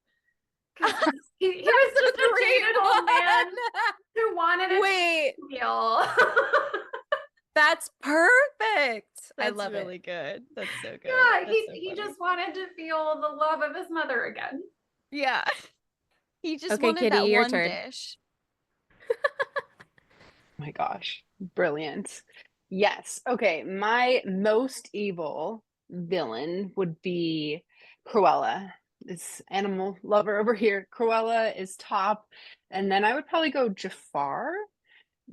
D: Because he was just a jaded old man who wanted a
A: Wait,
D: meal.
A: that's perfect. I
B: That's
A: love
B: really
A: it.
B: good. That's so good.
D: Yeah,
B: That's so
D: he
B: funny.
D: just wanted to feel the love of his mother again.
B: Yeah. He just
A: Okay,
B: wanted
A: Kitty,
B: that
A: your
B: one
A: turn.
B: dish.
E: My gosh, brilliant. Yes. Okay, my most evil villain would be Cruella. This animal lover over here. Cruella is top. And then I would probably go Jafar,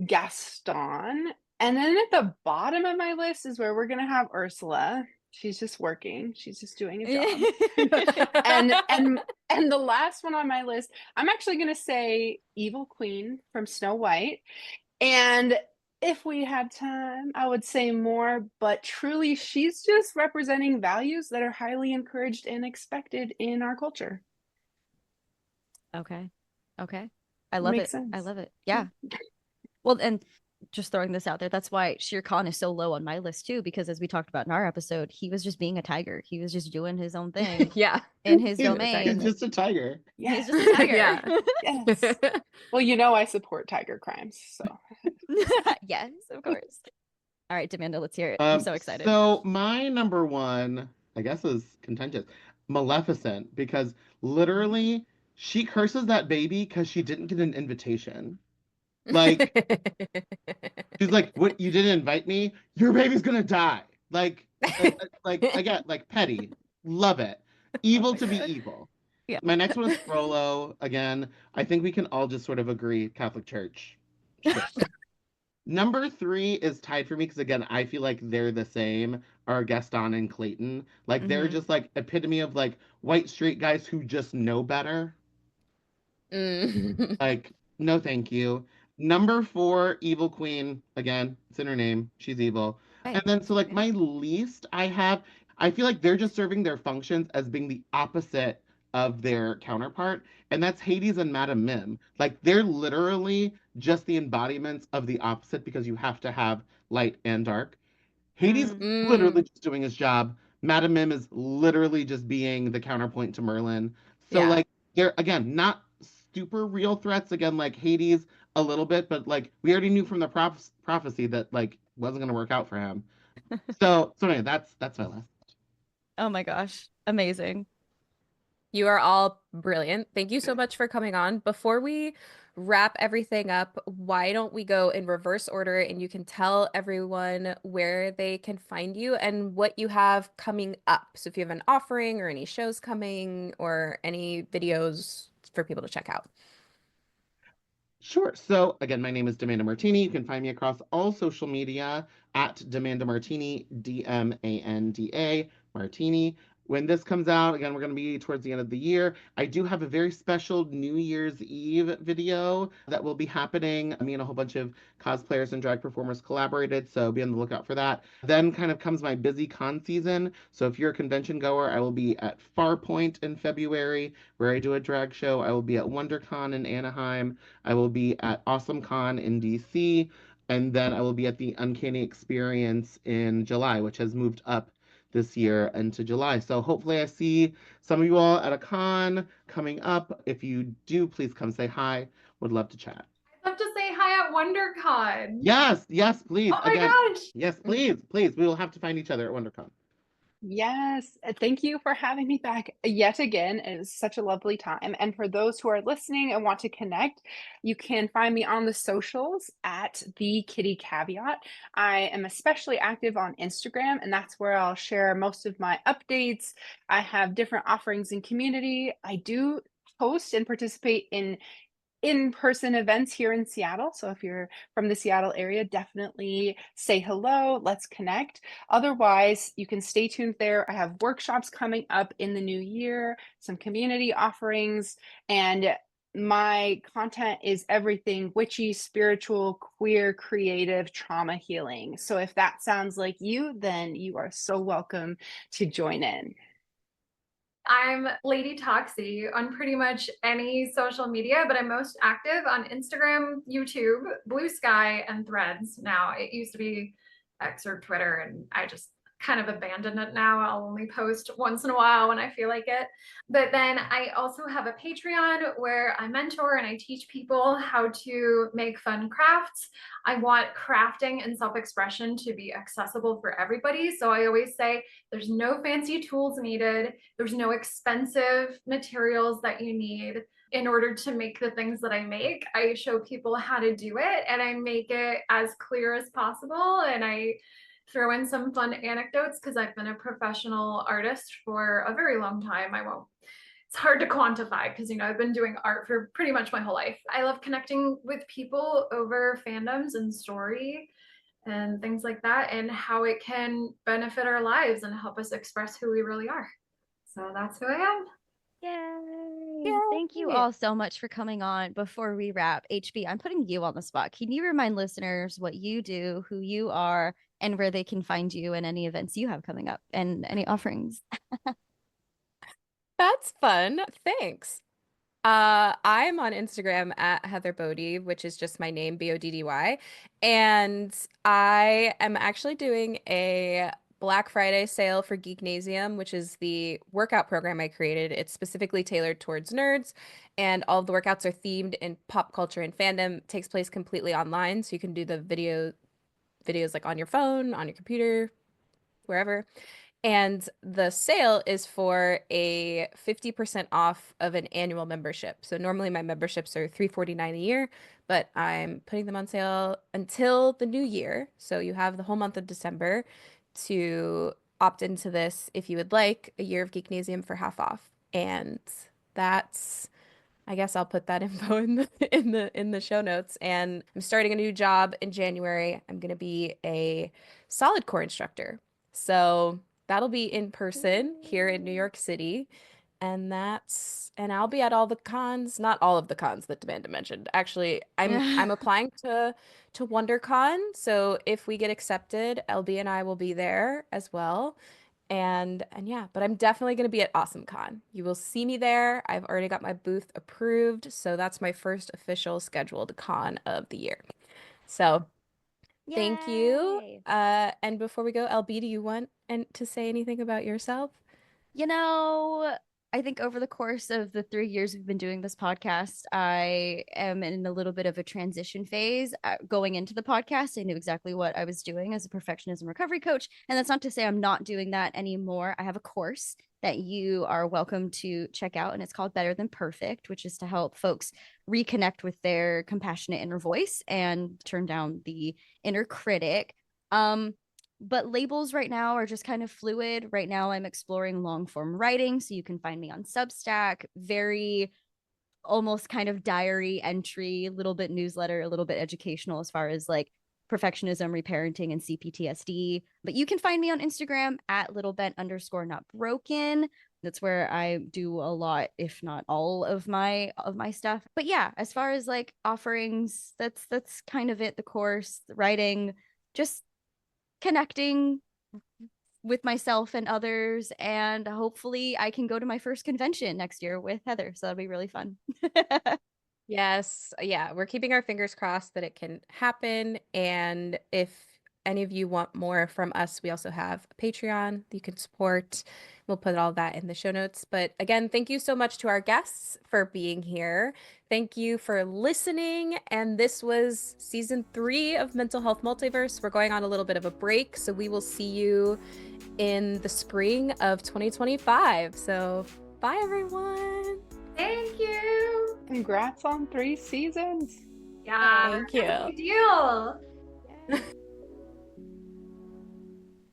E: Gaston. And then at the bottom of my list is where we're gonna have Ursula. She's just working. She's just doing a job. And the last one on my list, I'm actually gonna say Evil Queen from Snow White. And if we had time, I would say more, but truly, she's just representing values that are highly encouraged and expected in our culture.
B: Okay. Okay. I love
E: Makes
B: it.
E: sense.
B: I love it. Yeah. Well, and just throwing this out there, that's why Shere Khan is so low on my list too, because as we talked about in our episode, he was just being a tiger. He was just doing his own thing
A: Yeah.
B: in his
C: He's
B: domain.
C: just a tiger.
B: He's just a tiger.
A: Yeah.
E: Yes. Well, you know I support tiger crimes, so.
B: Yes, of course. All right, Demanda, let's hear it. I'm so excited.
C: So my number one, I guess, is contentious. Maleficent, because literally she curses that baby because she didn't get an invitation. Like, she's like, "What? You didn't invite me? Your baby's gonna die." I get like petty. Love it. Evil to be evil.
B: Yeah.
C: My next one is Frollo. Again, I think we can all just sort of agree Catholic Church. Sure. Number three is tied for me because again, I feel like they're the same. Are Gaston and Clayton. Like they're
B: Mhm.
C: just like epitome of like white straight guys who just know better.
A: Mm.
C: Like, no thank you. Number four, Evil Queen. Again, it's in her name. She's evil. And
B: Right.
C: then so like my least I feel like they're just serving their functions as being the opposite of their counterpart, and that's Hades and Madame Mim. Like they're literally just the embodiments of the opposite because you have to have light and dark. Hades is
B: Mm.
C: literally
A: Mm.
C: just doing his job. Madame Mim is literally just being the counterpoint to Merlin. So
A: Yeah.
C: like they're again not super real threats again like Hades a little bit, but like we already knew from the prophecy that like wasn't gonna work out for him. So anyway, that's my last.
B: Oh my gosh. Amazing.
A: You are all brilliant. Thank you so much for coming on. Before we wrap everything up, why don't we go in reverse order and you can tell everyone where they can find you and what you have coming up. So if you have an offering or any shows coming or any videos for people to check out.
C: Sure. So again, my name is Demanda Martini. You can find me across all social media at Demanda Martini, Dmanda Martini. When this comes out, again, we're going to be towards the end of the year. I do have a very special New Year's Eve video that will be happening. Me and a whole bunch of cosplayers and drag performers collaborated, so be on the lookout for that. Then kind of comes my busy con season. So if you're a convention goer, I will be at Farpoint in February, where I do a drag show. I will be at WonderCon in Anaheim. I will be at AwesomeCon in DC, and then I will be at the Uncanny Experience in July, which has moved up this year into July. So hopefully I see some of you all at a con coming up. If you do, please come say hi. Would love to chat.
D: I'd love to say hi at WonderCon.
C: Yes, please.
D: Oh my
C: Again,
D: gosh.
C: yes, please. We will have to find each other at WonderCon.
E: Yes, thank you for having me back yet again. It is such a lovely time. And for those who are listening and want to connect, you can find me on the socials at the Kitty Caveat. I am especially active on Instagram, and that's where I'll share most of my updates. I have different offerings in community. I do host and participate in in-person events here in Seattle. So if you're from the Seattle area, definitely say hello. Let's connect. Otherwise, you can stay tuned there. I have workshops coming up in the new year, some community offerings, and my content is everything witchy, spiritual, queer, creative, trauma healing. So if that sounds like you, then you are so welcome to join in.
D: I'm Lady Toxie on pretty much any social media, but I'm most active on Instagram, YouTube, Blue Sky, and Threads now. It used to be X or Twitter, and I just kind of abandoned it now. I'll only post once in a while when I feel like it. But then I also have a Patreon where I mentor and I teach people how to make fun crafts. I want crafting and self-expression to be accessible for everybody. So I always say there's no fancy tools needed. There's no expensive materials that you need in order to make the things that I make. I show people how to do it and I make it as clear as possible. And I throw in some fun anecdotes because I've been a professional artist for a very long time. It's hard to quantify because, I've been doing art for pretty much my whole life. I love connecting with people over fandoms and story and things like that, and how it can benefit our lives and help us express who we really are. So that's who I am.
B: Yay.
A: Yay.
B: Thank you all so much for coming on. Before we wrap, HB, I'm putting you on the spot. Can you remind listeners what you do, who you are, and where they can find you and any events you have coming up and any offerings?
A: That's fun. Thanks. I'm on Instagram at Heather Boddy, which is just my name, Boddy. And I am actually doing a Black Friday sale for Geeknasium, which is the workout program I created. It's specifically tailored towards nerds, and all of the workouts are themed in pop culture and fandom. It takes place completely online, so you can do the videos like on your phone, on your computer, wherever. And the sale is for a 50% off of an annual membership. So normally my memberships are $349 a year, but I'm putting them on sale until the new year. So you have the whole month of December to opt into this if you would like a year of Geeknasium for half off. And that's, I guess I'll put that info in the show notes. And I'm starting a new job in January. I'm going to be a solid core instructor. So that'll be in person here in New York City. And I'll be at all the cons, not all of the cons that Amanda mentioned. Actually, I'm applying to WonderCon. So if we get accepted, LB and I will be there as well. And yeah, but I'm definitely going to be at AwesomeCon. You will see me there. I've already got my booth approved, so that's my first official scheduled con of the year. So thank you.
B: Yay.
A: And before we go, LB, do you want to say anything about yourself?
B: I think over the course of the 3 years we've been doing this podcast, I am in a little bit of a transition phase. Going into the podcast, I knew exactly what I was doing as a perfectionism recovery coach. And that's not to say I'm not doing that anymore. I have a course that you are welcome to check out, and it's called Better Than Perfect, which is to help folks reconnect with their compassionate inner voice and turn down the inner critic. But labels right now are just kind of fluid. Right now, I'm exploring long form writing. So you can find me on Substack, very almost kind of diary entry, a little bit newsletter, a little bit educational as far as like perfectionism, reparenting, and CPTSD. But you can find me on Instagram at littlebent_notbroken. That's where I do a lot, if not all of my stuff. But yeah, as far as like offerings, that's kind of it. The course, the writing, just connecting with myself and others, and hopefully I can go to my first convention next year with Heather, so that'll be really fun.
A: Yes. Yeah, we're keeping our fingers crossed that it can happen. And if any of you want more from us, we also have a Patreon that you can support. We'll put all that in the show notes. But again, thank you so much to our guests for being here. Thank you for listening. And this was season 3 of Mental Health Multiverse. We're going on a little bit of a break, so we will see you in the spring of 2025. So bye, everyone.
D: Thank you.
E: Congrats on 3 seasons.
D: Yeah.
A: Thank you.
D: Big deal.